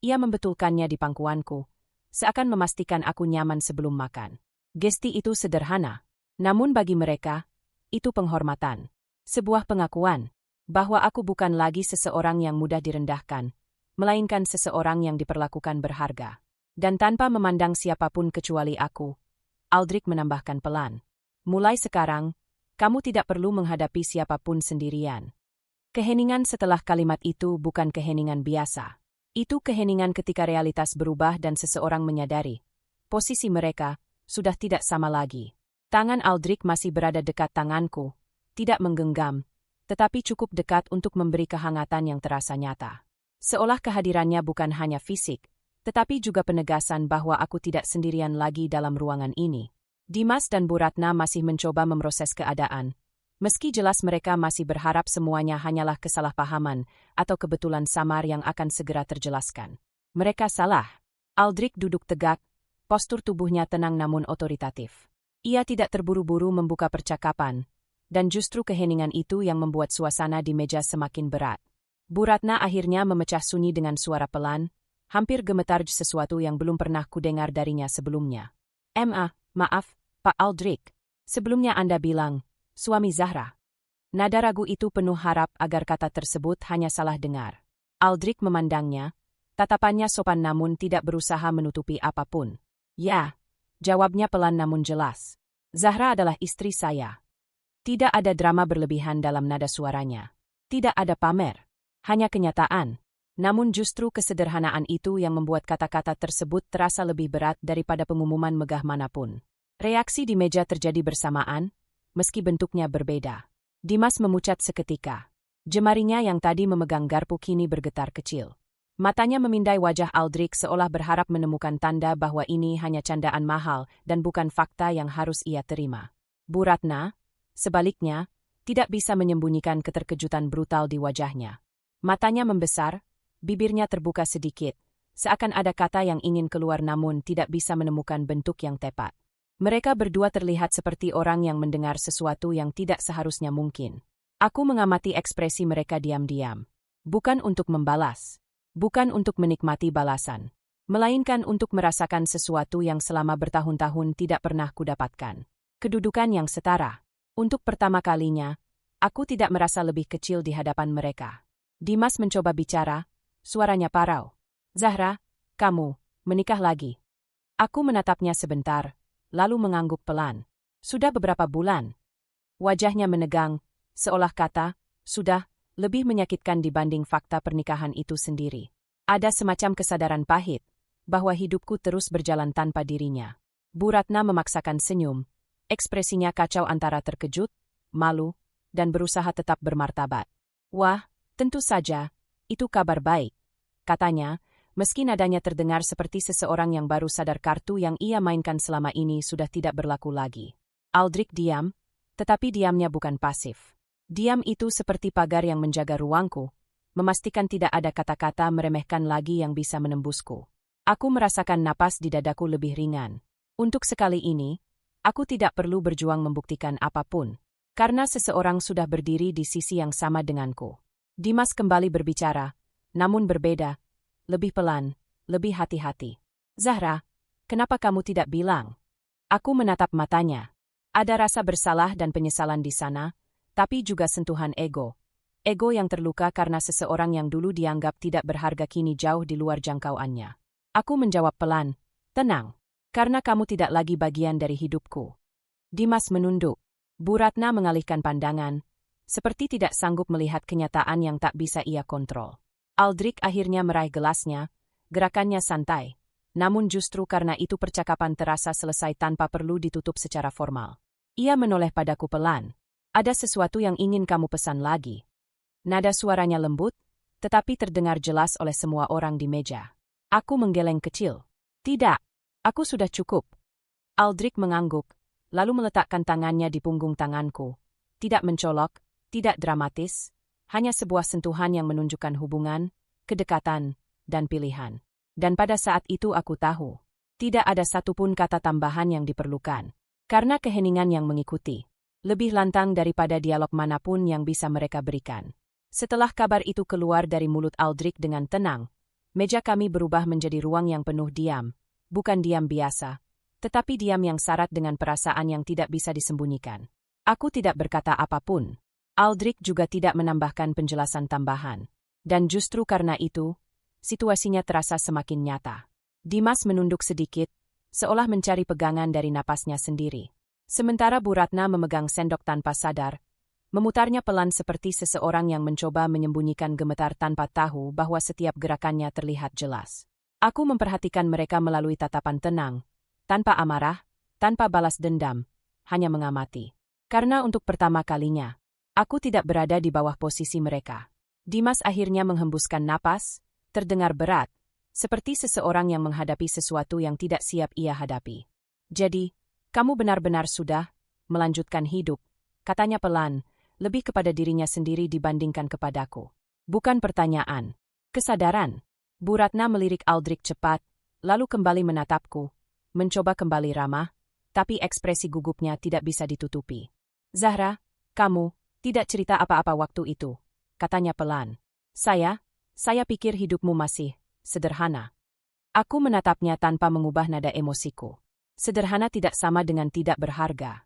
ia membetulkannya di pangkuanku, seakan memastikan aku nyaman sebelum makan. Gesti itu sederhana, namun bagi mereka, itu penghormatan. Sebuah pengakuan, bahwa aku bukan lagi seseorang yang mudah direndahkan, melainkan seseorang yang diperlakukan berharga. Dan tanpa memandang siapapun kecuali aku, Aldrich menambahkan pelan. Mulai sekarang, kamu tidak perlu menghadapi siapapun sendirian. Keheningan setelah kalimat itu bukan keheningan biasa. Itu keheningan ketika realitas berubah dan seseorang menyadari. Posisi mereka sudah tidak sama lagi. Tangan Aldrich masih berada dekat tanganku, tidak menggenggam, tetapi cukup dekat untuk memberi kehangatan yang terasa nyata. Seolah kehadirannya bukan hanya fisik, tetapi juga penegasan bahwa aku tidak sendirian lagi dalam ruangan ini. Dimas dan Bu Ratna masih mencoba memproses keadaan. Meski jelas mereka masih berharap semuanya hanyalah kesalahpahaman atau kebetulan samar yang akan segera terjelaskan. Mereka salah. Aldrich duduk tegak, postur tubuhnya tenang namun otoritatif. Ia tidak terburu-buru membuka percakapan, dan justru keheningan itu yang membuat suasana di meja semakin berat. Bu Ratna akhirnya memecah sunyi dengan suara pelan, hampir gemetar sesuatu yang belum pernah kudengar darinya sebelumnya. Maaf, Pak Aldrich. Sebelumnya Anda bilang, suami Zahra. Nada ragu itu penuh harap agar kata tersebut hanya salah dengar. Aldrich memandangnya, tatapannya sopan namun tidak berusaha menutupi apapun. Ya, jawabnya pelan namun jelas. Zahra adalah istri saya. Tidak ada drama berlebihan dalam nada suaranya. Tidak ada pamer. Hanya kenyataan. Namun justru kesederhanaan itu yang membuat kata-kata tersebut terasa lebih berat daripada pengumuman megah manapun. Reaksi di meja terjadi bersamaan, meski bentuknya berbeda. Dimas memucat seketika. Jemarinya yang tadi memegang garpu kini bergetar kecil. Matanya memindai wajah Aldrich seolah berharap menemukan tanda bahwa ini hanya candaan mahal dan bukan fakta yang harus ia terima. Bu Ratna, sebaliknya, tidak bisa menyembunyikan keterkejutan brutal di wajahnya. Matanya membesar, bibirnya terbuka sedikit, seakan ada kata yang ingin keluar namun tidak bisa menemukan bentuk yang tepat. Mereka berdua terlihat seperti orang yang mendengar sesuatu yang tidak seharusnya mungkin. Aku mengamati ekspresi mereka diam-diam. Bukan untuk membalas. Bukan untuk menikmati balasan, melainkan untuk merasakan sesuatu yang selama bertahun-tahun tidak pernah kudapatkan. Kedudukan yang setara. Untuk pertama kalinya, aku tidak merasa lebih kecil di hadapan mereka. Dimas mencoba bicara, suaranya parau. Zahra, kamu, menikah lagi. Aku menatapnya sebentar, lalu mengangguk pelan. Sudah beberapa bulan. Wajahnya menegang, seolah kata, sudah, lebih menyakitkan dibanding fakta pernikahan itu sendiri. Ada semacam kesadaran pahit, bahwa hidupku terus berjalan tanpa dirinya. Bu Ratna memaksakan senyum, ekspresinya kacau antara terkejut, malu, dan berusaha tetap bermartabat. Wah, tentu saja, itu kabar baik, katanya, meski nadanya terdengar seperti seseorang yang baru sadar kartu yang ia mainkan selama ini sudah tidak berlaku lagi. Aldrich diam, tetapi diamnya bukan pasif. Diam itu seperti pagar yang menjaga ruangku, memastikan tidak ada kata-kata meremehkan lagi yang bisa menembusku. Aku merasakan napas di dadaku lebih ringan. Untuk sekali ini, aku tidak perlu berjuang membuktikan apapun, karena seseorang sudah berdiri di sisi yang sama denganku. Dimas kembali berbicara, namun berbeda, lebih pelan, lebih hati-hati. Zahra, kenapa kamu tidak bilang? Aku menatap matanya. Ada rasa bersalah dan penyesalan di sana, tapi juga sentuhan ego. Ego yang terluka karena seseorang yang dulu dianggap tidak berharga kini jauh di luar jangkauannya. Aku menjawab pelan, tenang, karena kamu tidak lagi bagian dari hidupku. Dimas menunduk. Bu Ratna mengalihkan pandangan, seperti tidak sanggup melihat kenyataan yang tak bisa ia kontrol. Aldrich akhirnya meraih gelasnya, gerakannya santai. Namun justru karena itu percakapan terasa selesai tanpa perlu ditutup secara formal. Ia menoleh padaku pelan. Ada sesuatu yang ingin kamu pesan lagi. Nada suaranya lembut, tetapi terdengar jelas oleh semua orang di meja. Aku menggeleng kecil. Tidak, aku sudah cukup. Aldrich mengangguk, lalu meletakkan tangannya di punggung tanganku. Tidak mencolok, tidak dramatis, hanya sebuah sentuhan yang menunjukkan hubungan, kedekatan, dan pilihan. Dan pada saat itu aku tahu, tidak ada satupun kata tambahan yang diperlukan. Karena keheningan yang mengikuti. Lebih lantang daripada dialog manapun yang bisa mereka berikan. Setelah kabar itu keluar dari mulut Aldrich dengan tenang, meja kami berubah menjadi ruang yang penuh diam, bukan diam biasa, tetapi diam yang syarat dengan perasaan yang tidak bisa disembunyikan. Aku tidak berkata apapun. Aldrich juga tidak menambahkan penjelasan tambahan. Dan justru karena itu, situasinya terasa semakin nyata. Dimas menunduk sedikit, seolah mencari pegangan dari napasnya sendiri. Sementara Bu Ratna memegang sendok tanpa sadar, memutarnya pelan seperti seseorang yang mencoba menyembunyikan gemetar tanpa tahu bahwa setiap gerakannya terlihat jelas. Aku memperhatikan mereka melalui tatapan tenang, tanpa amarah, tanpa balas dendam, hanya mengamati. Karena untuk pertama kalinya, aku tidak berada di bawah posisi mereka. Dimas akhirnya menghembuskan napas, terdengar berat, seperti seseorang yang menghadapi sesuatu yang tidak siap ia hadapi. Jadi, kamu benar-benar sudah melanjutkan hidup, katanya pelan, lebih kepada dirinya sendiri dibandingkan kepadaku. Bukan pertanyaan, kesadaran. Bu Ratna melirik Aldrich cepat, lalu kembali menatapku, mencoba kembali ramah, tapi ekspresi gugupnya tidak bisa ditutupi. Zahra, kamu tidak cerita apa-apa waktu itu, katanya pelan. Saya pikir hidupmu masih sederhana. Aku menatapnya tanpa mengubah nada emosiku. Sederhana tidak sama dengan tidak berharga.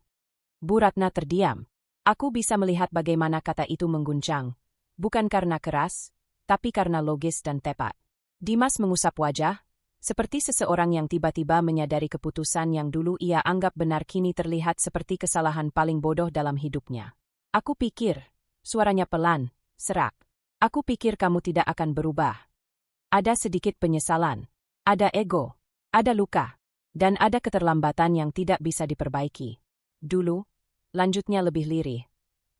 Bu Ratna terdiam. Aku bisa melihat bagaimana kata itu mengguncang, bukan karena keras, tapi karena logis dan tepat. Dimas mengusap wajah, seperti seseorang yang tiba-tiba menyadari keputusan yang dulu ia anggap benar kini terlihat seperti kesalahan paling bodoh dalam hidupnya. Aku pikir, suaranya pelan, serak. Aku pikir kamu tidak akan berubah. Ada sedikit penyesalan, ada ego, ada luka. Dan ada keterlambatan yang tidak bisa diperbaiki. Dulu, lanjutnya lebih lirih.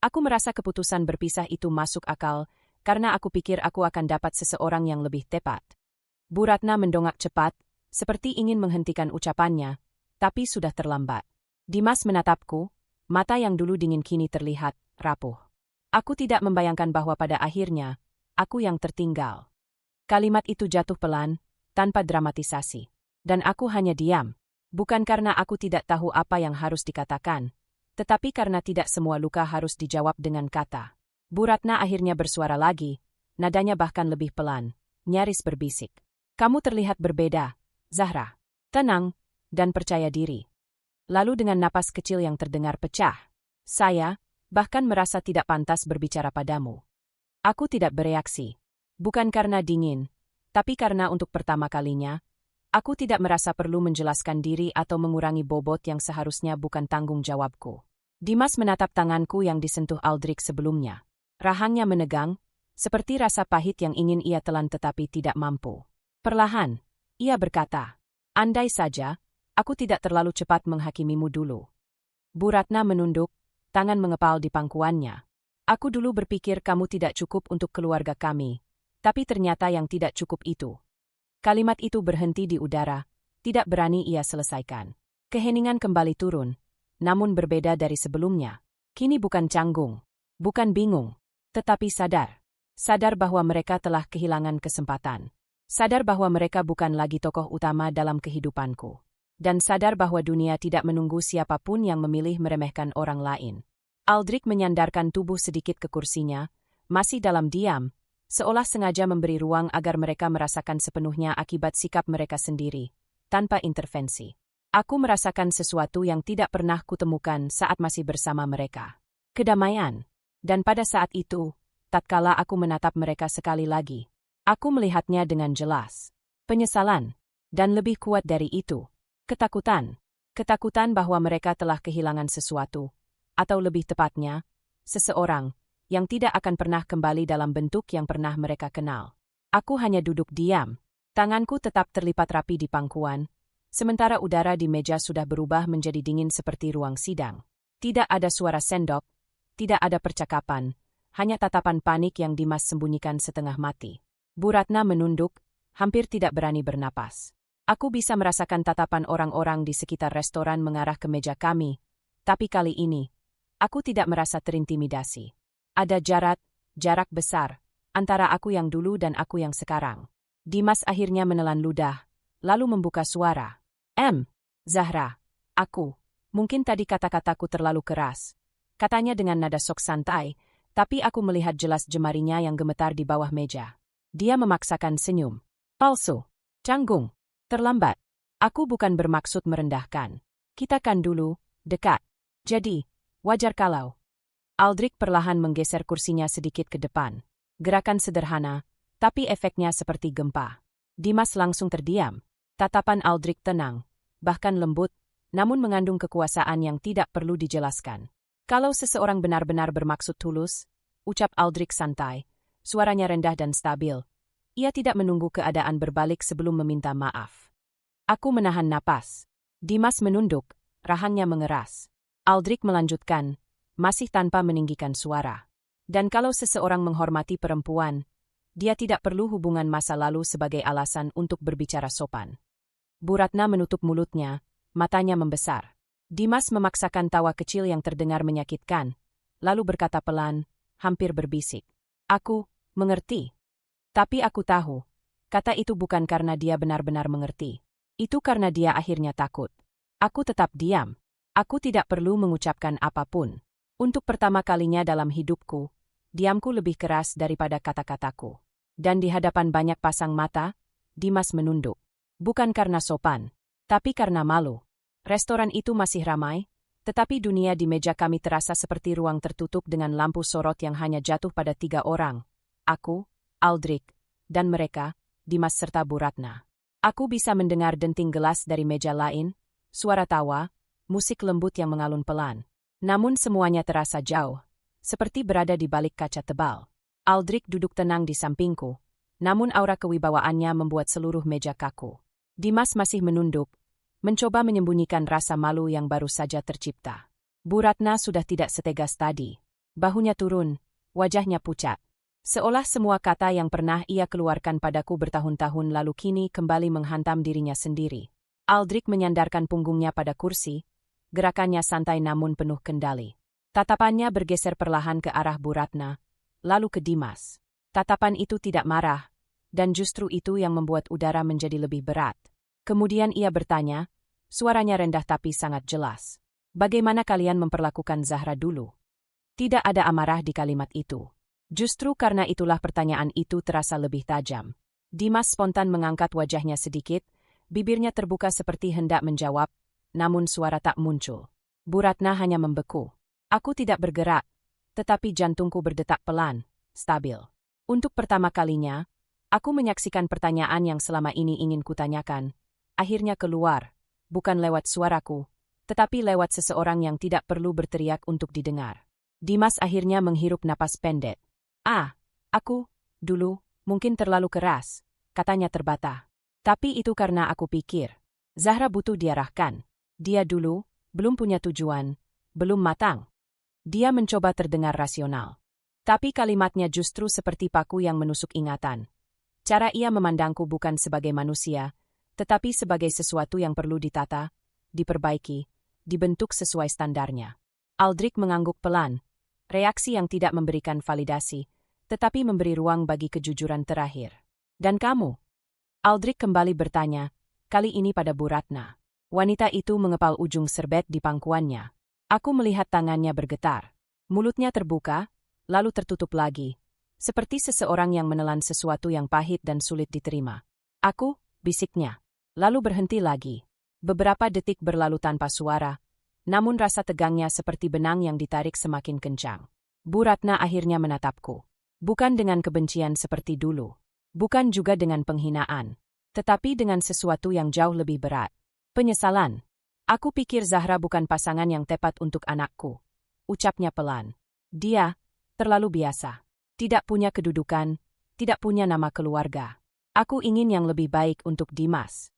Aku merasa keputusan berpisah itu masuk akal, karena aku pikir aku akan dapat seseorang yang lebih tepat. Bu Ratna mendongak cepat, seperti ingin menghentikan ucapannya, tapi sudah terlambat. Dimas menatapku, mata yang dulu dingin kini terlihat rapuh. Aku tidak membayangkan bahwa pada akhirnya, aku yang tertinggal. Kalimat itu jatuh pelan, tanpa dramatisasi. Dan aku hanya diam. Bukan karena aku tidak tahu apa yang harus dikatakan, tetapi karena tidak semua luka harus dijawab dengan kata. Bu Ratna akhirnya bersuara lagi, nadanya bahkan lebih pelan, nyaris berbisik. Kamu terlihat berbeda, Zahra. Tenang, dan percaya diri. Lalu dengan napas kecil yang terdengar pecah, saya, bahkan merasa tidak pantas berbicara padamu. Aku tidak bereaksi. Bukan karena dingin, tapi karena untuk pertama kalinya, aku tidak merasa perlu menjelaskan diri atau mengurangi bobot yang seharusnya bukan tanggung jawabku. Dimas menatap tanganku yang disentuh Aldrich sebelumnya. Rahangnya menegang, seperti rasa pahit yang ingin ia telan tetapi tidak mampu. Perlahan, ia berkata, andai saja, aku tidak terlalu cepat menghakimimu dulu. Bu Ratna menunduk, tangan mengepal di pangkuannya. Aku dulu berpikir kamu tidak cukup untuk keluarga kami, tapi ternyata yang tidak cukup itu. Kalimat itu berhenti di udara, tidak berani ia selesaikan. Keheningan kembali turun, namun berbeda dari sebelumnya. Kini bukan canggung, bukan bingung, tetapi sadar. Sadar bahwa mereka telah kehilangan kesempatan. Sadar bahwa mereka bukan lagi tokoh utama dalam kehidupanku. Dan sadar bahwa dunia tidak menunggu siapapun yang memilih meremehkan orang lain. Aldrich menyandarkan tubuh sedikit ke kursinya, masih dalam diam, seolah sengaja memberi ruang agar mereka merasakan sepenuhnya akibat sikap mereka sendiri, tanpa intervensi. Aku merasakan sesuatu yang tidak pernah kutemukan saat masih bersama mereka. Kedamaian. Dan pada saat itu, tatkala aku menatap mereka sekali lagi, aku melihatnya dengan jelas. Penyesalan. Dan lebih kuat dari itu, ketakutan. Ketakutan bahwa mereka telah kehilangan sesuatu, atau lebih tepatnya, seseorang yang tidak akan pernah kembali dalam bentuk yang pernah mereka kenal. Aku hanya duduk diam. Tanganku tetap terlipat rapi di pangkuan, sementara udara di meja sudah berubah menjadi dingin seperti ruang sidang. Tidak ada suara sendok, tidak ada percakapan, hanya tatapan panik yang Dimas sembunyikan setengah mati. Bu Ratna menunduk, hampir tidak berani bernapas. Aku bisa merasakan tatapan orang-orang di sekitar restoran mengarah ke meja kami, tapi kali ini, aku tidak merasa terintimidasi. Ada jarak besar, antara aku yang dulu dan aku yang sekarang. Dimas akhirnya menelan ludah, lalu membuka suara. Zahra, mungkin tadi kata-kataku terlalu keras. Katanya dengan nada sok santai, tapi aku melihat jelas jemarinya yang gemetar di bawah meja. Dia memaksakan senyum. Palsu. Canggung. Terlambat. Aku bukan bermaksud merendahkan. Kita kan dulu, dekat. Jadi, wajar kalau... Aldrich perlahan menggeser kursinya sedikit ke depan. Gerakan sederhana, tapi efeknya seperti gempa. Dimas langsung terdiam. Tatapan Aldrich tenang, bahkan lembut, namun mengandung kekuasaan yang tidak perlu dijelaskan. Kalau seseorang benar-benar bermaksud tulus, ucap Aldrich santai, suaranya rendah dan stabil. Ia tidak menunggu keadaan berbalik sebelum meminta maaf. Aku menahan napas. Dimas menunduk, rahangnya mengeras. Aldrich melanjutkan, masih tanpa meninggikan suara. Dan kalau seseorang menghormati perempuan, dia tidak perlu hubungan masa lalu sebagai alasan untuk berbicara sopan. Bu Ratna menutup mulutnya, matanya membesar. Dimas memaksakan tawa kecil yang terdengar menyakitkan, lalu berkata pelan, hampir berbisik. Aku mengerti. Tapi aku tahu, kata itu bukan karena dia benar-benar mengerti. Itu karena dia akhirnya takut. Aku tetap diam. Aku tidak perlu mengucapkan apapun. Untuk pertama kalinya dalam hidupku, diamku lebih keras daripada kata-kataku. Dan di hadapan banyak pasang mata, Dimas menunduk. Bukan karena sopan, tapi karena malu. Restoran itu masih ramai, tetapi dunia di meja kami terasa seperti ruang tertutup dengan lampu sorot yang hanya jatuh pada 3 orang. Aku, Aldrich, dan mereka, Dimas serta Bu Ratna. Aku bisa mendengar denting gelas dari meja lain, suara tawa, musik lembut yang mengalun pelan. Namun semuanya terasa jauh, seperti berada di balik kaca tebal. Aldrich duduk tenang di sampingku, namun aura kewibawaannya membuat seluruh meja kaku. Dimas masih menunduk, mencoba menyembunyikan rasa malu yang baru saja tercipta. Bu Ratna sudah tidak setegas tadi. Bahunya turun, wajahnya pucat. Seolah semua kata yang pernah ia keluarkan padaku bertahun-tahun lalu kini kembali menghantam dirinya sendiri. Aldrich menyandarkan punggungnya pada kursi, gerakannya santai namun penuh kendali. Tatapannya bergeser perlahan ke arah Bu Ratna, lalu ke Dimas. Tatapan itu tidak marah, dan justru itu yang membuat udara menjadi lebih berat. Kemudian ia bertanya, suaranya rendah tapi sangat jelas. Bagaimana kalian memperlakukan Zahra dulu? Tidak ada amarah di kalimat itu. Justru karena itulah pertanyaan itu terasa lebih tajam. Dimas spontan mengangkat wajahnya sedikit, bibirnya terbuka seperti hendak menjawab, namun suara tak muncul. Bu Ratna hanya membeku. Aku tidak bergerak, tetapi jantungku berdetak pelan, stabil. Untuk pertama kalinya, aku menyaksikan pertanyaan yang selama ini ingin kutanyakan. Akhirnya keluar, bukan lewat suaraku, tetapi lewat seseorang yang tidak perlu berteriak untuk didengar. Dimas akhirnya menghirup napas pendek. Aku, dulu, mungkin terlalu keras, katanya terbata. Tapi itu karena aku pikir, Zahra butuh diarahkan. Dia dulu, belum punya tujuan, belum matang. Dia mencoba terdengar rasional. Tapi kalimatnya justru seperti paku yang menusuk ingatan. Cara ia memandangku bukan sebagai manusia, tetapi sebagai sesuatu yang perlu ditata, diperbaiki, dibentuk sesuai standarnya. Aldrich mengangguk pelan, reaksi yang tidak memberikan validasi, tetapi memberi ruang bagi kejujuran terakhir. Dan kamu? Aldrich kembali bertanya, kali ini pada Bu Ratna. Wanita itu mengepal ujung serbet di pangkuannya. Aku melihat tangannya bergetar. Mulutnya terbuka, lalu tertutup lagi. Seperti seseorang yang menelan sesuatu yang pahit dan sulit diterima. Aku, bisiknya. Lalu berhenti lagi. Beberapa detik berlalu tanpa suara, namun rasa tegangnya seperti benang yang ditarik semakin kencang. Bu Ratna akhirnya menatapku. Bukan dengan kebencian seperti dulu. Bukan juga dengan penghinaan. Tetapi dengan sesuatu yang jauh lebih berat. Penyesalan. Aku pikir Zahra bukan pasangan yang tepat untuk anakku. Ucapnya pelan. Dia, terlalu biasa. Tidak punya kedudukan, tidak punya nama keluarga. Aku ingin yang lebih baik untuk Dimas.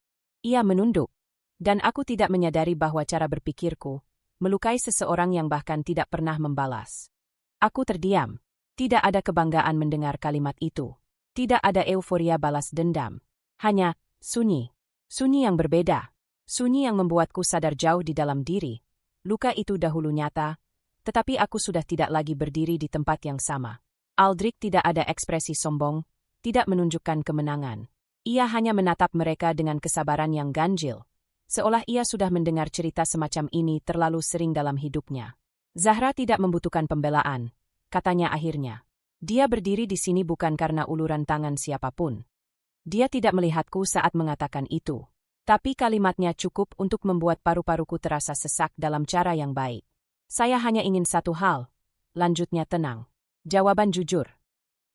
Ia menunduk. Dan aku tidak menyadari bahwa cara berpikirku melukai seseorang yang bahkan tidak pernah membalas. Aku terdiam. Tidak ada kebanggaan mendengar kalimat itu. Tidak ada euforia balas dendam. Hanya sunyi. Sunyi yang berbeda. Sunyi yang membuatku sadar jauh di dalam diri. Luka itu dahulu nyata, tetapi aku sudah tidak lagi berdiri di tempat yang sama. Aldrich tidak ada ekspresi sombong, tidak menunjukkan kemenangan. Ia hanya menatap mereka dengan kesabaran yang ganjil. Seolah ia sudah mendengar cerita semacam ini terlalu sering dalam hidupnya. Zahra tidak membutuhkan pembelaan, katanya akhirnya. Dia berdiri di sini bukan karena uluran tangan siapapun. Dia tidak melihatku saat mengatakan itu. Tapi kalimatnya cukup untuk membuat paru-paruku terasa sesak dalam cara yang baik. Saya hanya ingin satu hal, lanjutnya tenang. Jawaban jujur.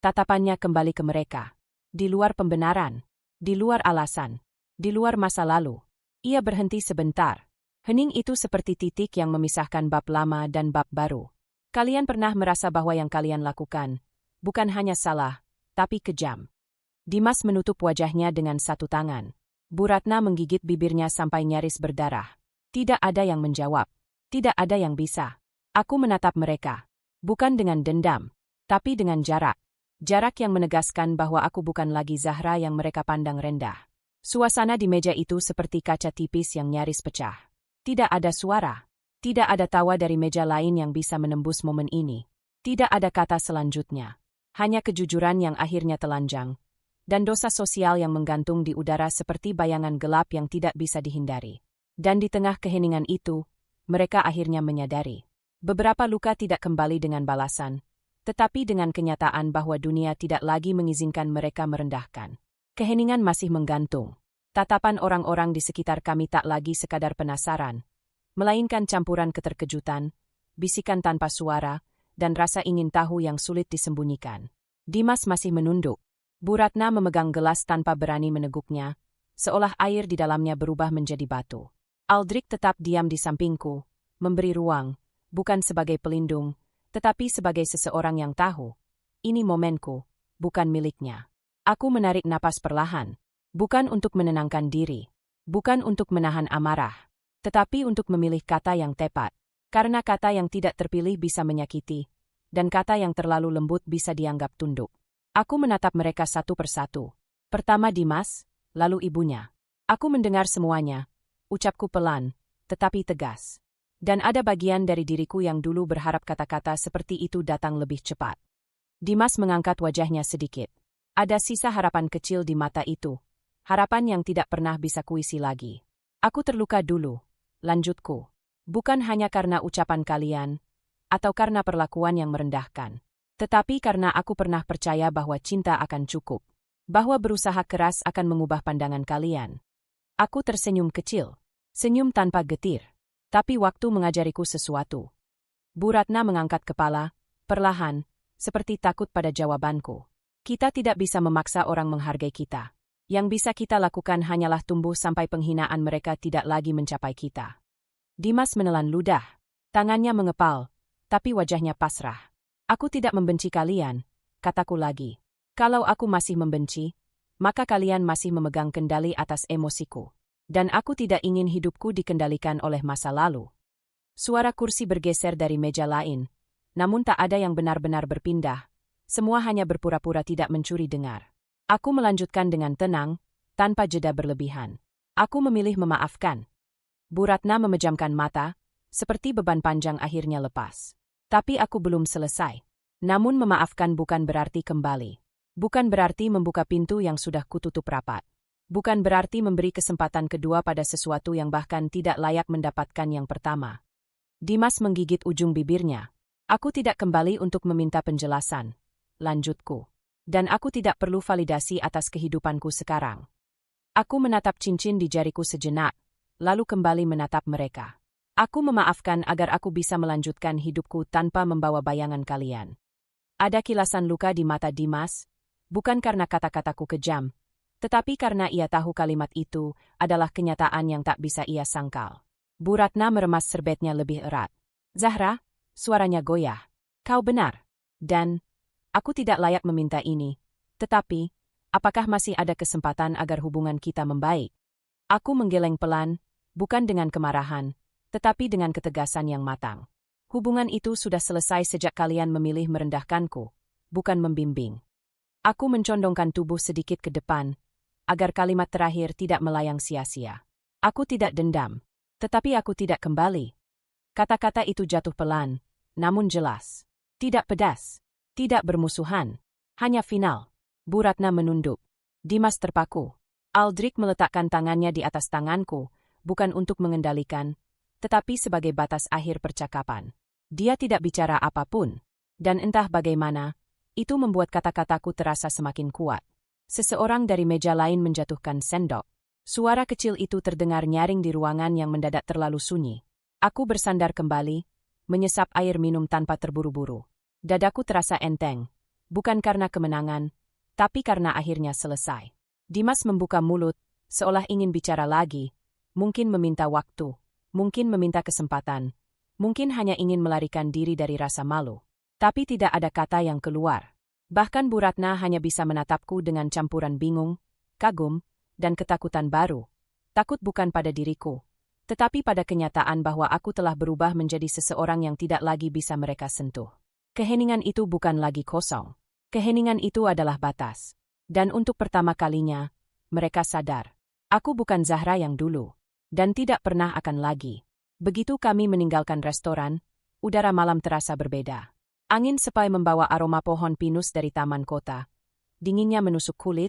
Tatapannya kembali ke mereka. Di luar pembenaran, di luar alasan, di luar masa lalu. Ia berhenti sebentar. Hening itu seperti titik yang memisahkan bab lama dan bab baru. Kalian pernah merasa bahwa yang kalian lakukan bukan hanya salah, tapi kejam. Dimas menutup wajahnya dengan satu tangan. Bu Ratna menggigit bibirnya sampai nyaris berdarah. Tidak ada yang menjawab. Tidak ada yang bisa. Aku menatap mereka. Bukan dengan dendam, tapi dengan jarak. Jarak yang menegaskan bahwa aku bukan lagi Zahra yang mereka pandang rendah. Suasana di meja itu seperti kaca tipis yang nyaris pecah. Tidak ada suara. Tidak ada tawa dari meja lain yang bisa menembus momen ini. Tidak ada kata selanjutnya. Hanya kejujuran yang akhirnya telanjang. Dan dosa sosial yang menggantung di udara seperti bayangan gelap yang tidak bisa dihindari. Dan di tengah keheningan itu, mereka akhirnya menyadari. Beberapa luka tidak kembali dengan balasan, tetapi dengan kenyataan bahwa dunia tidak lagi mengizinkan mereka merendahkan. Keheningan masih menggantung. Tatapan orang-orang di sekitar kami tak lagi sekadar penasaran, melainkan campuran keterkejutan, bisikan tanpa suara, dan rasa ingin tahu yang sulit disembunyikan. Dimas masih menunduk. Bu Ratna memegang gelas tanpa berani meneguknya, seolah air di dalamnya berubah menjadi batu. Aldrich tetap diam di sampingku, memberi ruang, bukan sebagai pelindung, tetapi sebagai seseorang yang tahu. Ini momenku, bukan miliknya. Aku menarik napas perlahan, bukan untuk menenangkan diri, bukan untuk menahan amarah, tetapi untuk memilih kata yang tepat. Karena kata yang tidak terpilih bisa menyakiti, dan kata yang terlalu lembut bisa dianggap tunduk. Aku menatap mereka satu persatu. Pertama Dimas, lalu ibunya. Aku mendengar semuanya. Ucapku pelan, tetapi tegas. Dan ada bagian dari diriku yang dulu berharap kata-kata seperti itu datang lebih cepat. Dimas mengangkat wajahnya sedikit. Ada sisa harapan kecil di mata itu. Harapan yang tidak pernah bisa kuisi lagi. Aku terluka dulu, lanjutku. Bukan hanya karena ucapan kalian, atau karena perlakuan yang merendahkan. Tetapi karena aku pernah percaya bahwa cinta akan cukup. Bahwa berusaha keras akan mengubah pandangan kalian. Aku tersenyum kecil. Senyum tanpa getir. Tapi waktu mengajariku sesuatu. Bu Ratna mengangkat kepala, perlahan, seperti takut pada jawabanku. Kita tidak bisa memaksa orang menghargai kita. Yang bisa kita lakukan hanyalah tumbuh sampai penghinaan mereka tidak lagi mencapai kita. Dimas menelan ludah. Tangannya mengepal, tapi wajahnya pasrah. Aku tidak membenci kalian, kataku lagi. Kalau aku masih membenci, maka kalian masih memegang kendali atas emosiku. Dan aku tidak ingin hidupku dikendalikan oleh masa lalu. Suara kursi bergeser dari meja lain, namun tak ada yang benar-benar berpindah. Semua hanya berpura-pura tidak mencuri dengar. Aku melanjutkan dengan tenang, tanpa jeda berlebihan. Aku memilih memaafkan. Bu Ratna memejamkan mata, seperti beban panjang akhirnya lepas. Tapi aku belum selesai. Namun memaafkan bukan berarti kembali. Bukan berarti membuka pintu yang sudah kututup rapat. Bukan berarti memberi kesempatan kedua pada sesuatu yang bahkan tidak layak mendapatkan yang pertama. Dimas menggigit ujung bibirnya. Aku tidak kembali untuk meminta penjelasan. Lanjutku. Dan aku tidak perlu validasi atas kehidupanku sekarang. Aku menatap cincin di jariku sejenak, lalu kembali menatap mereka. Aku memaafkan agar aku bisa melanjutkan hidupku tanpa membawa bayangan kalian. Ada kilasan luka di mata Dimas, bukan karena kata-kataku kejam, tetapi karena ia tahu kalimat itu adalah kenyataan yang tak bisa ia sangkal. Bu Ratna meremas serbetnya lebih erat. Zahra, suaranya goyah. Kau benar. Dan, aku tidak layak meminta ini. Tetapi, apakah masih ada kesempatan agar hubungan kita membaik? Aku menggeleng pelan, bukan dengan kemarahan, tetapi dengan ketegasan yang matang. Hubungan itu sudah selesai sejak kalian memilih merendahkanku, bukan membimbing. Aku mencondongkan tubuh sedikit ke depan, agar kalimat terakhir tidak melayang sia-sia. Aku tidak dendam, tetapi aku tidak kembali. Kata-kata itu jatuh pelan, namun jelas. Tidak pedas, tidak bermusuhan, hanya final. Bu Ratna menunduk. Dimas terpaku. Aldrich meletakkan tangannya di atas tanganku, bukan untuk mengendalikan, tetapi sebagai batas akhir percakapan. Dia tidak bicara apapun, dan entah bagaimana, itu membuat kata-kataku terasa semakin kuat. Seseorang dari meja lain menjatuhkan sendok. Suara kecil itu terdengar nyaring di ruangan yang mendadak terlalu sunyi. Aku bersandar kembali, menyesap air minum tanpa terburu-buru. Dadaku terasa enteng, bukan karena kemenangan, tapi karena akhirnya selesai. Dimas membuka mulut, seolah ingin bicara lagi, mungkin meminta waktu. Mungkin meminta kesempatan, mungkin hanya ingin melarikan diri dari rasa malu. Tapi tidak ada kata yang keluar. Bahkan Bu Ratna hanya bisa menatapku dengan campuran bingung, kagum, dan ketakutan baru. Takut bukan pada diriku, tetapi pada kenyataan bahwa aku telah berubah menjadi seseorang yang tidak lagi bisa mereka sentuh. Keheningan itu bukan lagi kosong. Keheningan itu adalah batas. Dan untuk pertama kalinya, mereka sadar. Aku bukan Zahra yang dulu. Dan tidak pernah akan lagi. Begitu kami meninggalkan restoran, udara malam terasa berbeda. Angin sepai membawa aroma pohon pinus dari taman kota. Dinginnya menusuk kulit,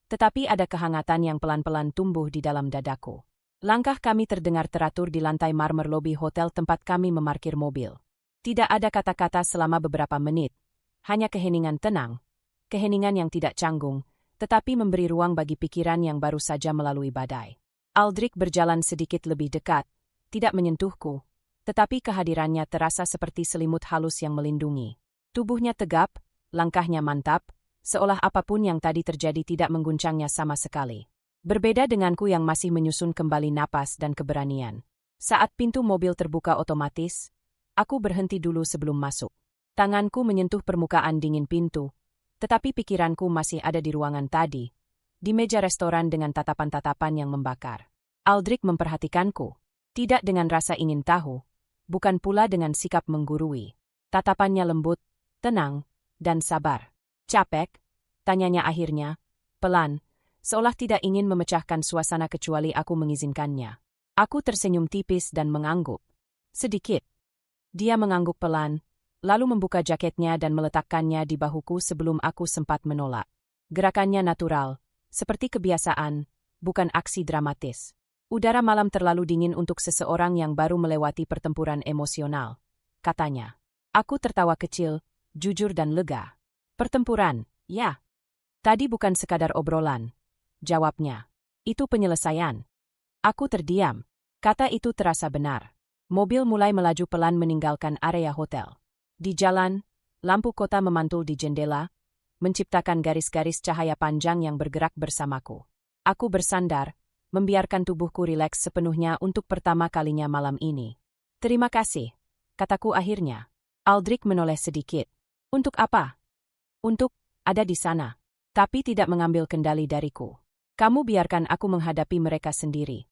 tetapi ada kehangatan yang pelan-pelan tumbuh di dalam dadaku. Langkah kami terdengar teratur di lantai marmer lobi hotel tempat kami memarkir mobil. Tidak ada kata-kata selama beberapa menit. Hanya keheningan tenang. Keheningan yang tidak canggung, tetapi memberi ruang bagi pikiran yang baru saja melalui badai. Aldrich berjalan sedikit lebih dekat, tidak menyentuhku, tetapi kehadirannya terasa seperti selimut halus yang melindungi. Tubuhnya tegap, langkahnya mantap, seolah apapun yang tadi terjadi tidak mengguncangnya sama sekali. Berbeda denganku yang masih menyusun kembali napas dan keberanian. Saat pintu mobil terbuka otomatis, aku berhenti dulu sebelum masuk. Tanganku menyentuh permukaan dingin pintu, tetapi pikiranku masih ada di ruangan tadi, di meja restoran dengan tatapan-tatapan yang membakar. Aldrich memperhatikanku, tidak dengan rasa ingin tahu, bukan pula dengan sikap menggurui. Tatapannya lembut, tenang, dan sabar. Capek, Tanyanya akhirnya, pelan, seolah tidak ingin memecahkan suasana kecuali aku mengizinkannya. Aku tersenyum tipis dan mengangguk. Sedikit. Dia mengangguk pelan, lalu membuka jaketnya dan meletakkannya di bahuku sebelum aku sempat menolak. Gerakannya natural, seperti kebiasaan, bukan aksi dramatis. Udara malam terlalu dingin untuk seseorang yang baru melewati pertempuran emosional, katanya. Aku tertawa kecil, jujur dan lega. Pertempuran, ya. Tadi bukan sekadar obrolan, jawabnya. Itu penyelesaian. Aku terdiam. Kata itu terasa benar. Mobil mulai melaju pelan meninggalkan area hotel. Di jalan, lampu kota memantul di jendela, menciptakan garis-garis cahaya panjang yang bergerak bersamaku. Aku bersandar, membiarkan tubuhku rileks sepenuhnya untuk pertama kalinya malam ini. Terima kasih, kataku akhirnya. Aldrich menoleh sedikit. Untuk apa? Untuk ada di sana, tapi tidak mengambil kendali dariku. Kamu biarkan aku menghadapi mereka sendiri.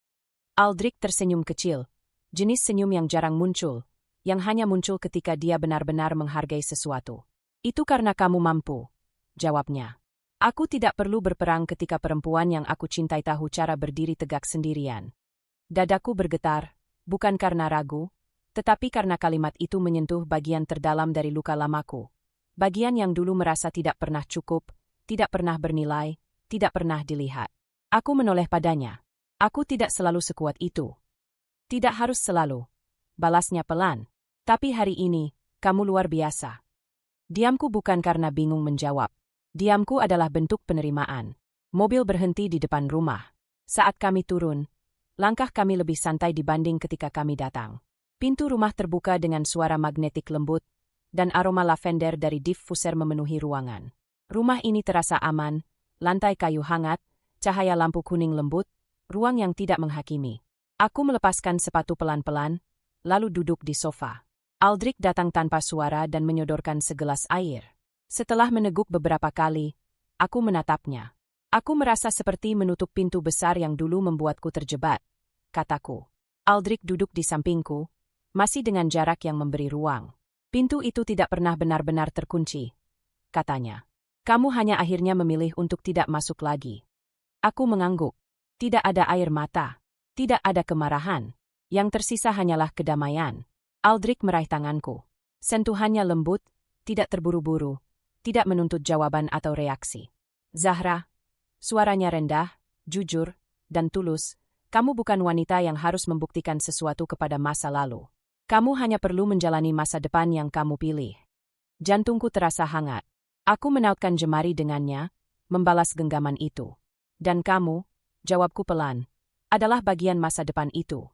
Aldrich tersenyum kecil, jenis senyum yang jarang muncul, yang hanya muncul ketika dia benar-benar menghargai sesuatu. Itu karena kamu mampu, jawabnya. Aku tidak perlu berperang ketika perempuan yang aku cintai tahu cara berdiri tegak sendirian. Dadaku bergetar, bukan karena ragu, tetapi karena kalimat itu menyentuh bagian terdalam dari luka lamaku. Bagian yang dulu merasa tidak pernah cukup, tidak pernah bernilai, tidak pernah dilihat. Aku menoleh padanya. Aku tidak selalu sekuat itu. Tidak harus selalu, balasnya pelan. Tapi hari ini, kamu luar biasa. Diamku bukan karena bingung menjawab. Diamku adalah bentuk penerimaan. Mobil berhenti di depan rumah. Saat kami turun, langkah kami lebih santai dibanding ketika kami datang. Pintu rumah terbuka dengan suara magnetik lembut, dan aroma lavender dari diffuser memenuhi ruangan. Rumah ini terasa aman, lantai kayu hangat, cahaya lampu kuning lembut, ruang yang tidak menghakimi. Aku melepaskan sepatu pelan-pelan, lalu duduk di sofa. Aldrich datang tanpa suara dan menyodorkan segelas air. Setelah meneguk beberapa kali, aku menatapnya. Aku merasa seperti menutup pintu besar yang dulu membuatku terjebak, kataku. Aldrich duduk di sampingku, masih dengan jarak yang memberi ruang. Pintu itu tidak pernah benar-benar terkunci, katanya. Kamu hanya akhirnya memilih untuk tidak masuk lagi. Aku mengangguk. Tidak ada air mata. Tidak ada kemarahan. Yang tersisa hanyalah kedamaian. Aldrich meraih tanganku. Sentuhannya lembut, tidak terburu-buru, tidak menuntut jawaban atau reaksi. Zahra, suaranya rendah, jujur, dan tulus, kamu bukan wanita yang harus membuktikan sesuatu kepada masa lalu. Kamu hanya perlu menjalani masa depan yang kamu pilih. Jantungku terasa hangat. Aku menautkan jemari dengannya, membalas genggaman itu. Dan kamu, jawabku pelan, adalah bagian masa depan itu.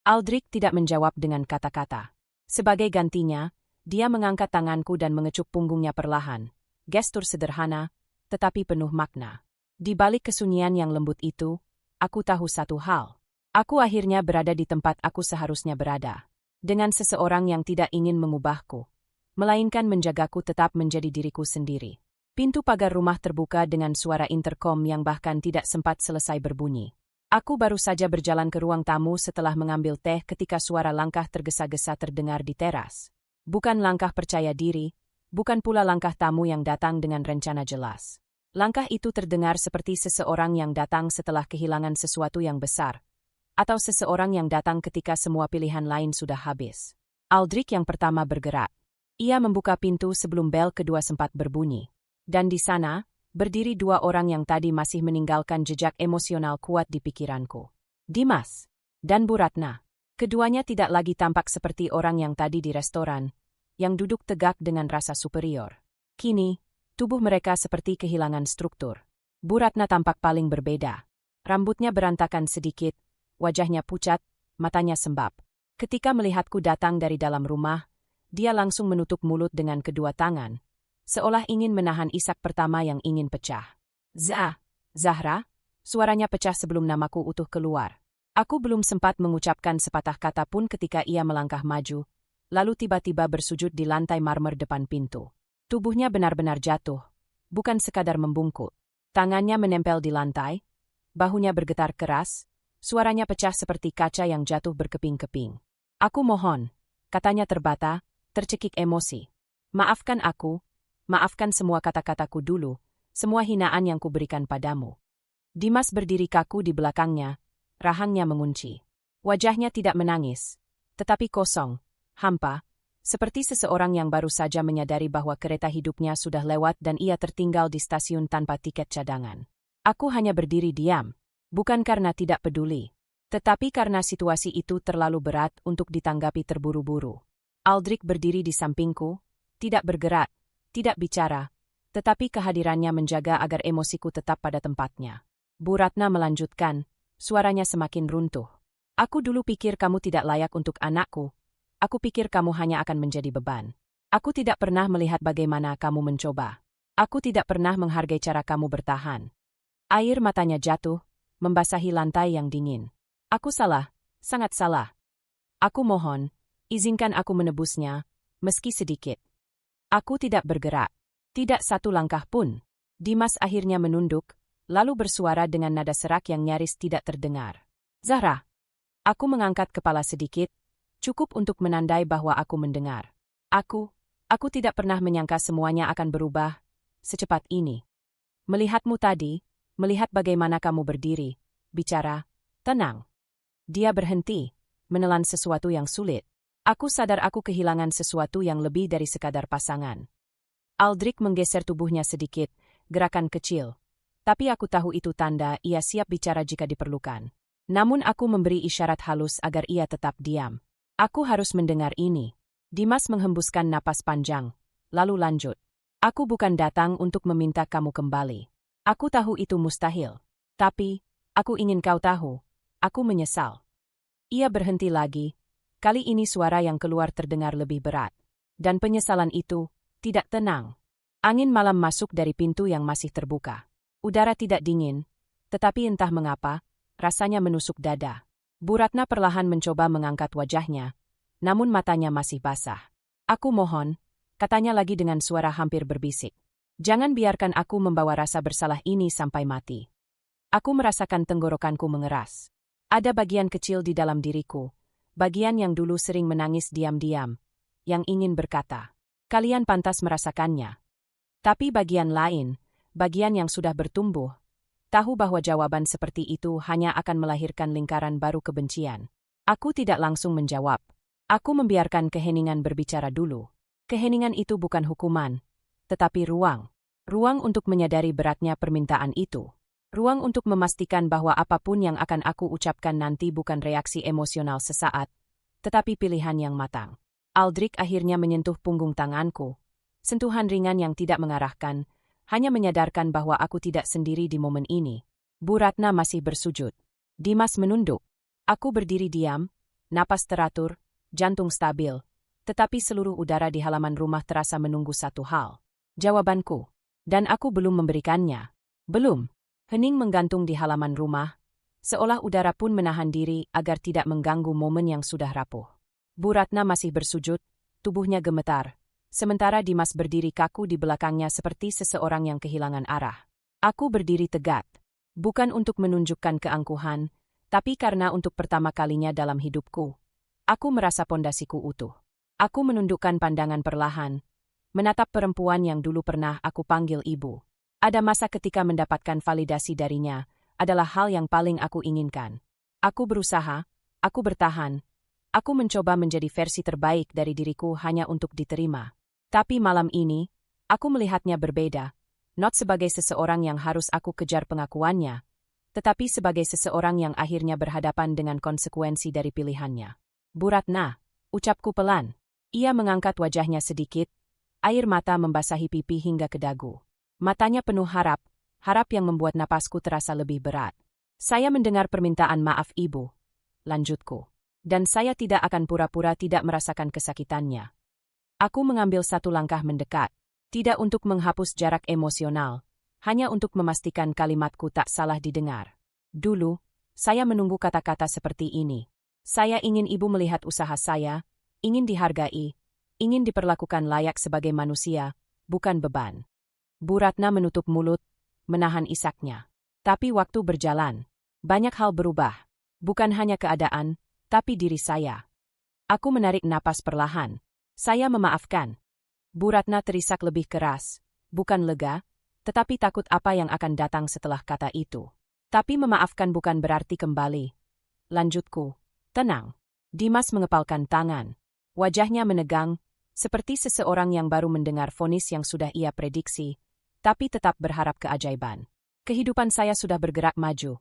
Aldrich tidak menjawab dengan kata-kata. Sebagai gantinya, dia mengangkat tanganku dan mengecup punggungnya perlahan. Gestur sederhana, tetapi penuh makna. Di balik kesunyian yang lembut itu, aku tahu satu hal. Aku akhirnya berada di tempat aku seharusnya berada. Dengan seseorang yang tidak ingin mengubahku, melainkan menjagaku tetap menjadi diriku sendiri. Pintu pagar rumah terbuka dengan suara interkom yang bahkan tidak sempat selesai berbunyi. Aku baru saja berjalan ke ruang tamu setelah mengambil teh ketika suara langkah tergesa-gesa terdengar di teras. Bukan langkah percaya diri, bukan pula langkah tamu yang datang dengan rencana jelas. Langkah itu terdengar seperti seseorang yang datang setelah kehilangan sesuatu yang besar, atau seseorang yang datang ketika semua pilihan lain sudah habis. Aldrich yang pertama bergerak. Ia membuka pintu sebelum bel kedua sempat berbunyi. Dan di sana, berdiri dua orang yang tadi masih meninggalkan jejak emosional kuat di pikiranku. Dimas dan Bu Ratna. Keduanya tidak lagi tampak seperti orang yang tadi di restoran, yang duduk tegak dengan rasa superior. Kini, tubuh mereka seperti kehilangan struktur. Bu Ratna tampak paling berbeda. Rambutnya berantakan sedikit, wajahnya pucat, matanya sembab. Ketika melihatku datang dari dalam rumah, dia langsung menutup mulut dengan kedua tangan, seolah ingin menahan isak pertama yang ingin pecah. Zahra, suaranya pecah sebelum namaku utuh keluar. Aku belum sempat mengucapkan sepatah kata pun ketika ia melangkah maju, lalu tiba-tiba bersujud di lantai marmer depan pintu. Tubuhnya benar-benar jatuh, bukan sekadar membungkuk. Tangannya menempel di lantai, bahunya bergetar keras, suaranya pecah seperti kaca yang jatuh berkeping-keping. Aku mohon, katanya tercekik emosi. Maafkan aku, maafkan semua kata-kataku dulu, semua hinaan yang kuberikan padamu. Dimas berdiri kaku di belakangnya, rahangnya mengunci. Wajahnya tidak menangis, tetapi kosong, hampa, seperti seseorang yang baru saja menyadari bahwa kereta hidupnya sudah lewat dan ia tertinggal di stasiun tanpa tiket cadangan. Aku hanya berdiri diam, bukan karena tidak peduli, tetapi karena situasi itu terlalu berat untuk ditanggapi terburu-buru. Aldrich berdiri di sampingku, tidak bergerak, tidak bicara, tetapi kehadirannya menjaga agar emosiku tetap pada tempatnya. Bu Ratna melanjutkan, suaranya semakin runtuh. Aku dulu pikir kamu tidak layak untuk anakku. Aku pikir kamu hanya akan menjadi beban. Aku tidak pernah melihat bagaimana kamu mencoba. Aku tidak pernah menghargai cara kamu bertahan. Air matanya jatuh, membasahi lantai yang dingin. Aku salah, sangat salah. Aku mohon, izinkan aku menebusnya, meski sedikit. Aku tidak bergerak, tidak satu langkah pun. Dimas akhirnya menunduk, lalu bersuara dengan nada serak yang nyaris tidak terdengar. Zahra. Aku mengangkat kepala sedikit, cukup untuk menandai bahwa aku mendengar. Aku tidak pernah menyangka semuanya akan berubah secepat ini. Melihatmu tadi, melihat bagaimana kamu berdiri, bicara, tenang. Dia berhenti, menelan sesuatu yang sulit. Aku sadar aku kehilangan sesuatu yang lebih dari sekadar pasangan. Aldrich menggeser tubuhnya sedikit, gerakan kecil. Tapi aku tahu itu tanda ia siap bicara jika diperlukan. Namun aku memberi isyarat halus agar ia tetap diam. Aku harus mendengar ini. Dimas menghembuskan napas panjang, lalu lanjut. Aku bukan datang untuk meminta kamu kembali. Aku tahu itu mustahil. Tapi, aku ingin kau tahu. Aku menyesal. Ia berhenti lagi. Kali ini suara yang keluar terdengar lebih berat. Dan penyesalan itu tidak tenang. Angin malam masuk dari pintu yang masih terbuka. Udara tidak dingin, tetapi entah mengapa, rasanya menusuk dada. Bu Ratna perlahan mencoba mengangkat wajahnya, namun matanya masih basah. Aku mohon, katanya lagi dengan suara hampir berbisik. Jangan biarkan aku membawa rasa bersalah ini sampai mati. Aku merasakan tenggorokanku mengeras. Ada bagian kecil di dalam diriku, bagian yang dulu sering menangis diam-diam, yang ingin berkata, kalian pantas merasakannya. Tapi bagian lain, bagian yang sudah bertumbuh, tahu bahwa jawaban seperti itu hanya akan melahirkan lingkaran baru kebencian. Aku tidak langsung menjawab. Aku membiarkan keheningan berbicara dulu. Keheningan itu bukan hukuman, tetapi ruang. Ruang untuk menyadari beratnya permintaan itu. Ruang untuk memastikan bahwa apapun yang akan aku ucapkan nanti bukan reaksi emosional sesaat, tetapi pilihan yang matang. Aldrich akhirnya menyentuh punggung tanganku. Sentuhan ringan yang tidak mengarahkan, hanya menyadarkan bahwa aku tidak sendiri di momen ini. Bu Ratna masih bersujud. Dimas menunduk. Aku berdiri diam, napas teratur, jantung stabil. Tetapi seluruh udara di halaman rumah terasa menunggu satu hal. Jawabanku. Dan aku belum memberikannya. Belum. Hening menggantung di halaman rumah, seolah udara pun menahan diri agar tidak mengganggu momen yang sudah rapuh. Bu Ratna masih bersujud, tubuhnya gemetar, sementara Dimas berdiri kaku di belakangnya seperti seseorang yang kehilangan arah. Aku berdiri tegak, bukan untuk menunjukkan keangkuhan, tapi karena untuk pertama kalinya dalam hidupku, aku merasa pondasiku utuh. Aku menundukkan pandangan perlahan, menatap perempuan yang dulu pernah aku panggil ibu. Ada masa ketika mendapatkan validasi darinya adalah hal yang paling aku inginkan. Aku berusaha, aku bertahan, aku mencoba menjadi versi terbaik dari diriku hanya untuk diterima. Tapi malam ini, aku melihatnya berbeda, not sebagai seseorang yang harus aku kejar pengakuannya, tetapi sebagai seseorang yang akhirnya berhadapan dengan konsekuensi dari pilihannya. Bu Ratna, ucapku pelan. Ia mengangkat wajahnya sedikit, air mata membasahi pipi hingga ke dagu. Matanya penuh harap yang membuat napasku terasa lebih berat. Saya mendengar permintaan maaf ibu, lanjutku. Dan saya tidak akan pura-pura tidak merasakan kesakitannya. Aku mengambil satu langkah mendekat, tidak untuk menghapus jarak emosional, hanya untuk memastikan kalimatku tak salah didengar. Dulu, saya menunggu kata-kata seperti ini. Saya ingin ibu melihat usaha saya, ingin dihargai, ingin diperlakukan layak sebagai manusia, bukan beban. Bu Ratna menutup mulut, menahan isaknya. Tapi waktu berjalan. Banyak hal berubah. Bukan hanya keadaan, tapi diri saya. Aku menarik napas perlahan. Saya memaafkan. Bu Ratna terisak lebih keras. Bukan lega, tetapi takut apa yang akan datang setelah kata itu. Tapi memaafkan bukan berarti kembali. Lanjutku. Tenang. Dimas mengepalkan tangan. Wajahnya menegang, seperti seseorang yang baru mendengar vonis yang sudah ia prediksi, tapi tetap berharap keajaiban. Kehidupan saya sudah bergerak maju.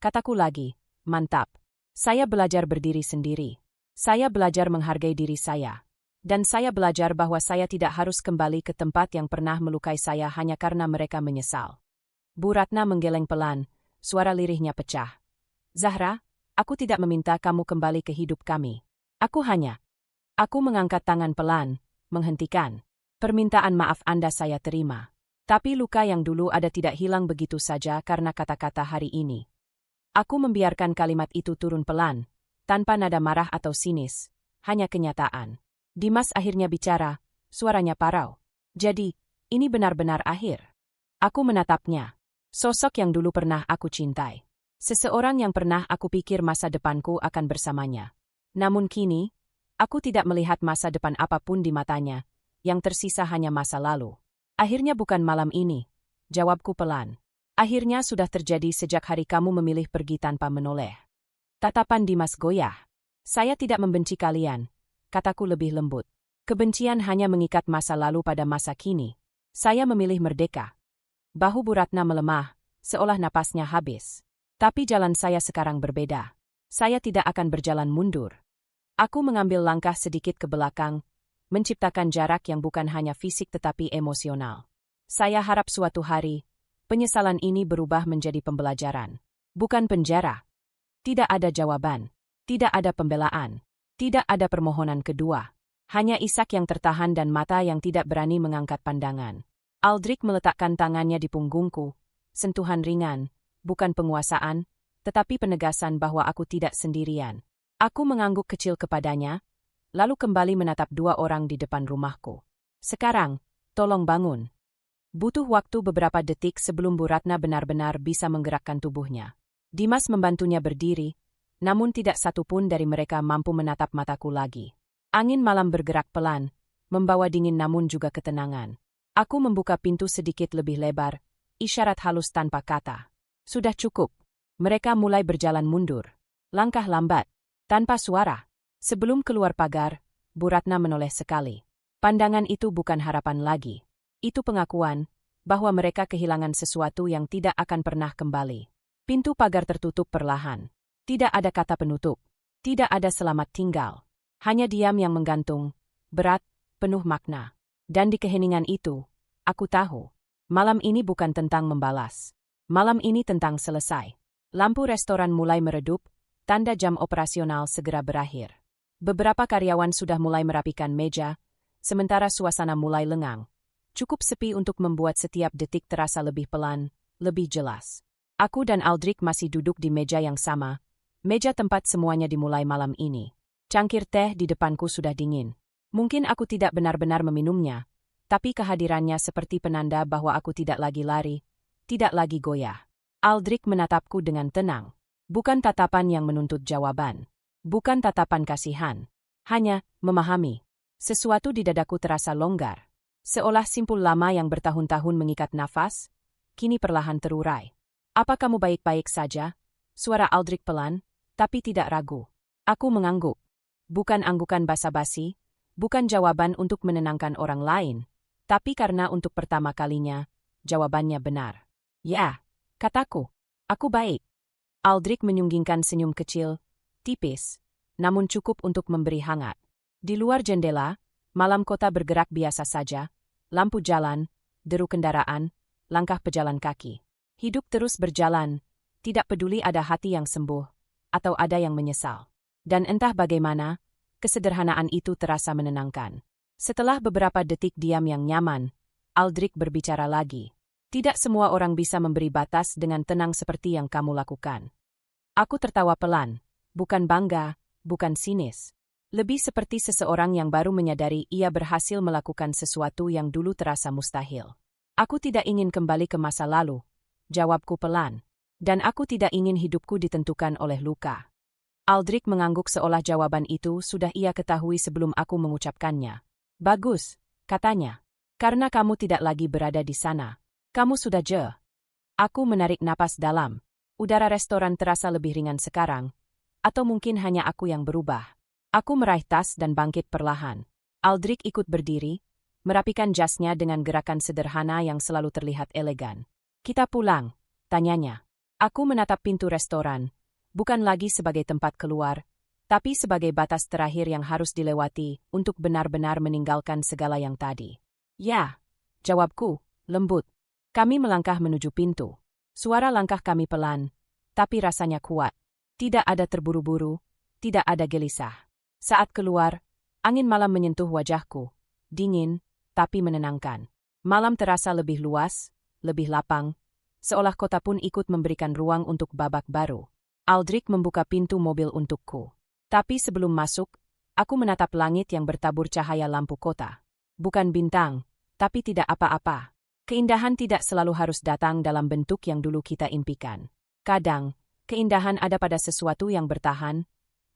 Kataku lagi, mantap. Saya belajar berdiri sendiri. Saya belajar menghargai diri saya. Dan saya belajar bahwa saya tidak harus kembali ke tempat yang pernah melukai saya hanya karena mereka menyesal. Bu Ratna menggeleng pelan, suara lirihnya pecah. Zahra, aku tidak meminta kamu kembali ke hidup kami. Aku mengangkat tangan pelan, menghentikan. Permintaan maaf Anda saya terima. Tapi luka yang dulu ada tidak hilang begitu saja karena kata-kata hari ini. Aku membiarkan kalimat itu turun pelan, tanpa nada marah atau sinis, hanya kenyataan. Dimas akhirnya bicara, suaranya parau. Jadi, ini benar-benar akhir. Aku menatapnya. Sosok yang dulu pernah aku cintai. Seseorang yang pernah aku pikir masa depanku akan bersamanya. Namun kini, aku tidak melihat masa depan apapun di matanya, yang tersisa hanya masa lalu. Akhirnya bukan malam ini, jawabku pelan. Akhirnya sudah terjadi sejak hari kamu memilih pergi tanpa menoleh. Tatapan Dimas goyah. Saya tidak membenci kalian. Kataku lebih lembut. Kebencian hanya mengikat masa lalu pada masa kini. Saya memilih merdeka. Bahu Bu Ratna melemah, seolah napasnya habis. Tapi jalan saya sekarang berbeda. Saya tidak akan berjalan mundur. Aku mengambil langkah sedikit ke belakang, menciptakan jarak yang bukan hanya fisik tetapi emosional. Saya harap suatu hari, penyesalan ini berubah menjadi pembelajaran. Bukan penjara. Tidak ada jawaban. Tidak ada pembelaan. Tidak ada permohonan kedua. Hanya isak yang tertahan dan mata yang tidak berani mengangkat pandangan. Aldrich meletakkan tangannya di punggungku. Sentuhan ringan, bukan penguasaan, tetapi penegasan bahwa aku tidak sendirian. Aku mengangguk kecil kepadanya, lalu kembali menatap dua orang di depan rumahku. Sekarang, tolong bangun. Butuh waktu beberapa detik sebelum Bu Ratna benar-benar bisa menggerakkan tubuhnya. Dimas membantunya berdiri, namun tidak satu pun dari mereka mampu menatap mataku lagi. Angin malam bergerak pelan, membawa dingin namun juga ketenangan. Aku membuka pintu sedikit lebih lebar, isyarat halus tanpa kata. Sudah cukup. Mereka mulai berjalan mundur. Langkah lambat, tanpa suara. Sebelum keluar pagar, Bu Ratna menoleh sekali. Pandangan itu bukan harapan lagi. Itu pengakuan bahwa mereka kehilangan sesuatu yang tidak akan pernah kembali. Pintu pagar tertutup perlahan. Tidak ada kata penutup. Tidak ada selamat tinggal. Hanya diam yang menggantung, berat, penuh makna. Dan di keheningan itu, aku tahu, malam ini bukan tentang membalas. Malam ini tentang selesai. Lampu restoran mulai meredup, tanda jam operasional segera berakhir. Beberapa karyawan sudah mulai merapikan meja, sementara suasana mulai lengang. Cukup sepi untuk membuat setiap detik terasa lebih pelan, lebih jelas. Aku dan Aldrich masih duduk di meja yang sama, meja tempat semuanya dimulai malam ini. Cangkir teh di depanku sudah dingin. Mungkin aku tidak benar-benar meminumnya, tapi kehadirannya seperti penanda bahwa aku tidak lagi lari, tidak lagi goyah. Aldrich menatapku dengan tenang. Bukan tatapan yang menuntut jawaban. Bukan tatapan kasihan. Hanya memahami. Sesuatu di dadaku terasa longgar. Seolah simpul lama yang bertahun-tahun mengikat nafas, kini perlahan terurai. Apa kamu baik-baik saja? Suara Aldrich pelan, tapi tidak ragu. Aku mengangguk. Bukan anggukan basa-basi, bukan jawaban untuk menenangkan orang lain, tapi karena untuk pertama kalinya, jawabannya benar. Ya, kataku. Aku baik. Aldrich menyunggingkan senyum kecil, tipis, namun cukup untuk memberi hangat. Di luar jendela, malam kota bergerak biasa saja, lampu jalan, deru kendaraan, langkah pejalan kaki. Hidup terus berjalan, tidak peduli ada hati yang sembuh, atau ada yang menyesal. Dan entah bagaimana, kesederhanaan itu terasa menenangkan. Setelah beberapa detik diam yang nyaman, Aldrich berbicara lagi. Tidak semua orang bisa memberi batas dengan tenang seperti yang kamu lakukan. Aku tertawa pelan, bukan bangga, bukan sinis. Lebih seperti seseorang yang baru menyadari ia berhasil melakukan sesuatu yang dulu terasa mustahil. Aku tidak ingin kembali ke masa lalu, jawabku pelan. Dan aku tidak ingin hidupku ditentukan oleh luka. Aldrich mengangguk seolah jawaban itu sudah ia ketahui sebelum aku mengucapkannya. Bagus, katanya. Karena kamu tidak lagi berada di sana. Kamu sudah je. Aku menarik napas dalam. Udara restoran terasa lebih ringan sekarang. Atau mungkin hanya aku yang berubah. Aku meraih tas dan bangkit perlahan. Aldrich ikut berdiri, merapikan jasnya dengan gerakan sederhana yang selalu terlihat elegan. Kita pulang, tanyanya. Aku menatap pintu restoran, bukan lagi sebagai tempat keluar, tapi sebagai batas terakhir yang harus dilewati untuk benar-benar meninggalkan segala yang tadi. Ya, jawabku, lembut. Kami melangkah menuju pintu. Suara langkah kami pelan, tapi rasanya kuat. Tidak ada terburu-buru, tidak ada gelisah. Saat keluar, angin malam menyentuh wajahku. Dingin, tapi menenangkan. Malam terasa lebih luas, lebih lapang, seolah kota pun ikut memberikan ruang untuk babak baru. Aldrich membuka pintu mobil untukku. Tapi sebelum masuk, aku menatap langit yang bertabur cahaya lampu kota. Bukan bintang, tapi tidak apa-apa. Keindahan tidak selalu harus datang dalam bentuk yang dulu kita impikan. Kadang, keindahan ada pada sesuatu yang bertahan,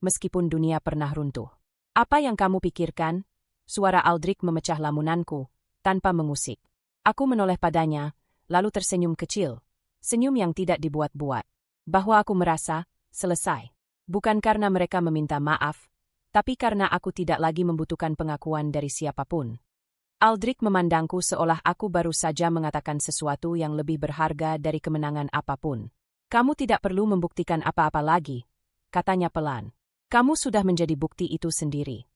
meskipun dunia pernah runtuh. Apa yang kamu pikirkan? Suara Aldrich memecah lamunanku, tanpa mengusik. Aku menoleh padanya, lalu tersenyum kecil. Senyum yang tidak dibuat-buat. Bahwa aku merasa selesai. Bukan karena mereka meminta maaf, tapi karena aku tidak lagi membutuhkan pengakuan dari siapapun. Aldrich memandangku seolah aku baru saja mengatakan sesuatu yang lebih berharga dari kemenangan apapun. Kamu tidak perlu membuktikan apa-apa lagi, katanya pelan. Kamu sudah menjadi bukti itu sendiri.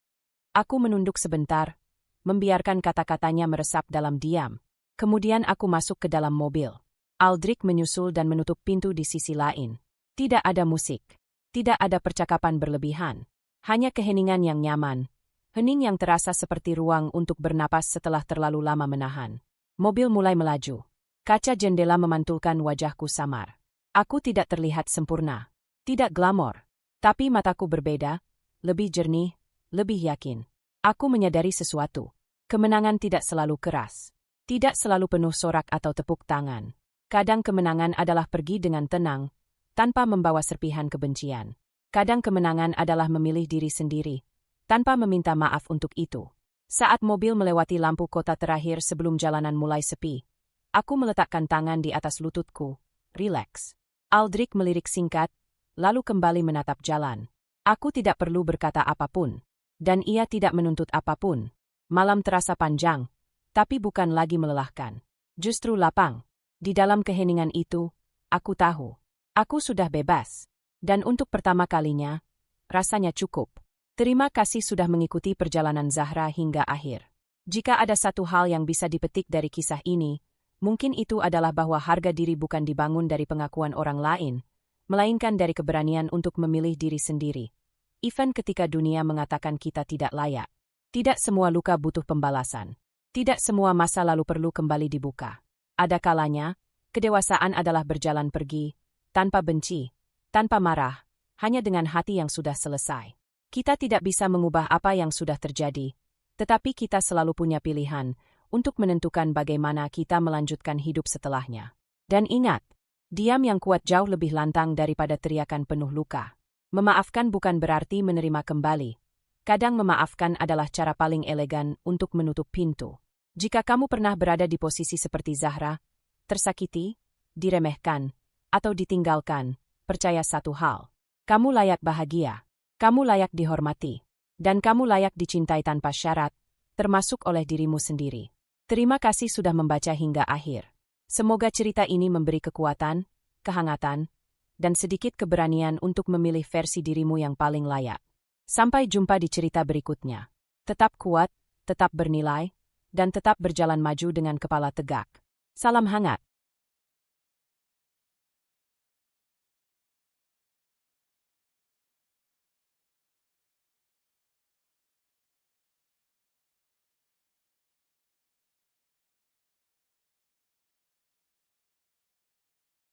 Aku menunduk sebentar, membiarkan kata-katanya meresap dalam diam. Kemudian aku masuk ke dalam mobil. Aldrich menyusul dan menutup pintu di sisi lain. Tidak ada musik. Tidak ada percakapan berlebihan. Hanya keheningan yang nyaman. Hening yang terasa seperti ruang untuk bernapas setelah terlalu lama menahan. Mobil mulai melaju. Kaca jendela memantulkan wajahku samar. Aku tidak terlihat sempurna. Tidak glamor. Tapi mataku berbeda, lebih jernih, lebih yakin. Aku menyadari sesuatu. Kemenangan tidak selalu keras. Tidak selalu penuh sorak atau tepuk tangan. Kadang kemenangan adalah pergi dengan tenang, tanpa membawa serpihan kebencian. Kadang kemenangan adalah memilih diri sendiri, tanpa meminta maaf untuk itu. Saat mobil melewati lampu kota terakhir sebelum jalanan mulai sepi, aku meletakkan tangan di atas lututku, rileks. Aldrich melirik singkat, lalu kembali menatap jalan. Aku tidak perlu berkata apapun, dan ia tidak menuntut apapun. Malam terasa panjang, tapi bukan lagi melelahkan. Justru lapang. Di dalam keheningan itu, aku tahu. Aku sudah bebas. Dan untuk pertama kalinya, rasanya cukup. Terima kasih sudah mengikuti perjalanan Zahra hingga akhir. Jika ada satu hal yang bisa dipetik dari kisah ini, mungkin itu adalah bahwa harga diri bukan dibangun dari pengakuan orang lain, melainkan dari keberanian untuk memilih diri sendiri. Even ketika dunia mengatakan kita tidak layak. Tidak semua luka butuh pembalasan. Tidak semua masa lalu perlu kembali dibuka. Ada kalanya, kedewasaan adalah berjalan pergi, tanpa benci, tanpa marah, hanya dengan hati yang sudah selesai. Kita tidak bisa mengubah apa yang sudah terjadi, tetapi kita selalu punya pilihan untuk menentukan bagaimana kita melanjutkan hidup setelahnya. Dan ingat, diam yang kuat jauh lebih lantang daripada teriakan penuh luka. Memaafkan bukan berarti menerima kembali. Kadang memaafkan adalah cara paling elegan untuk menutup pintu. Jika kamu pernah berada di posisi seperti Zahra, tersakiti, diremehkan, atau ditinggalkan, percaya satu hal. Kamu layak bahagia. Kamu layak dihormati. Dan kamu layak dicintai tanpa syarat, termasuk oleh dirimu sendiri. Terima kasih sudah membaca hingga akhir. Semoga cerita ini memberi kekuatan, kehangatan, dan sedikit keberanian untuk memilih versi dirimu yang paling layak. Sampai jumpa di cerita berikutnya. Tetap kuat, tetap bernilai, dan tetap berjalan maju dengan kepala tegak. Salam hangat.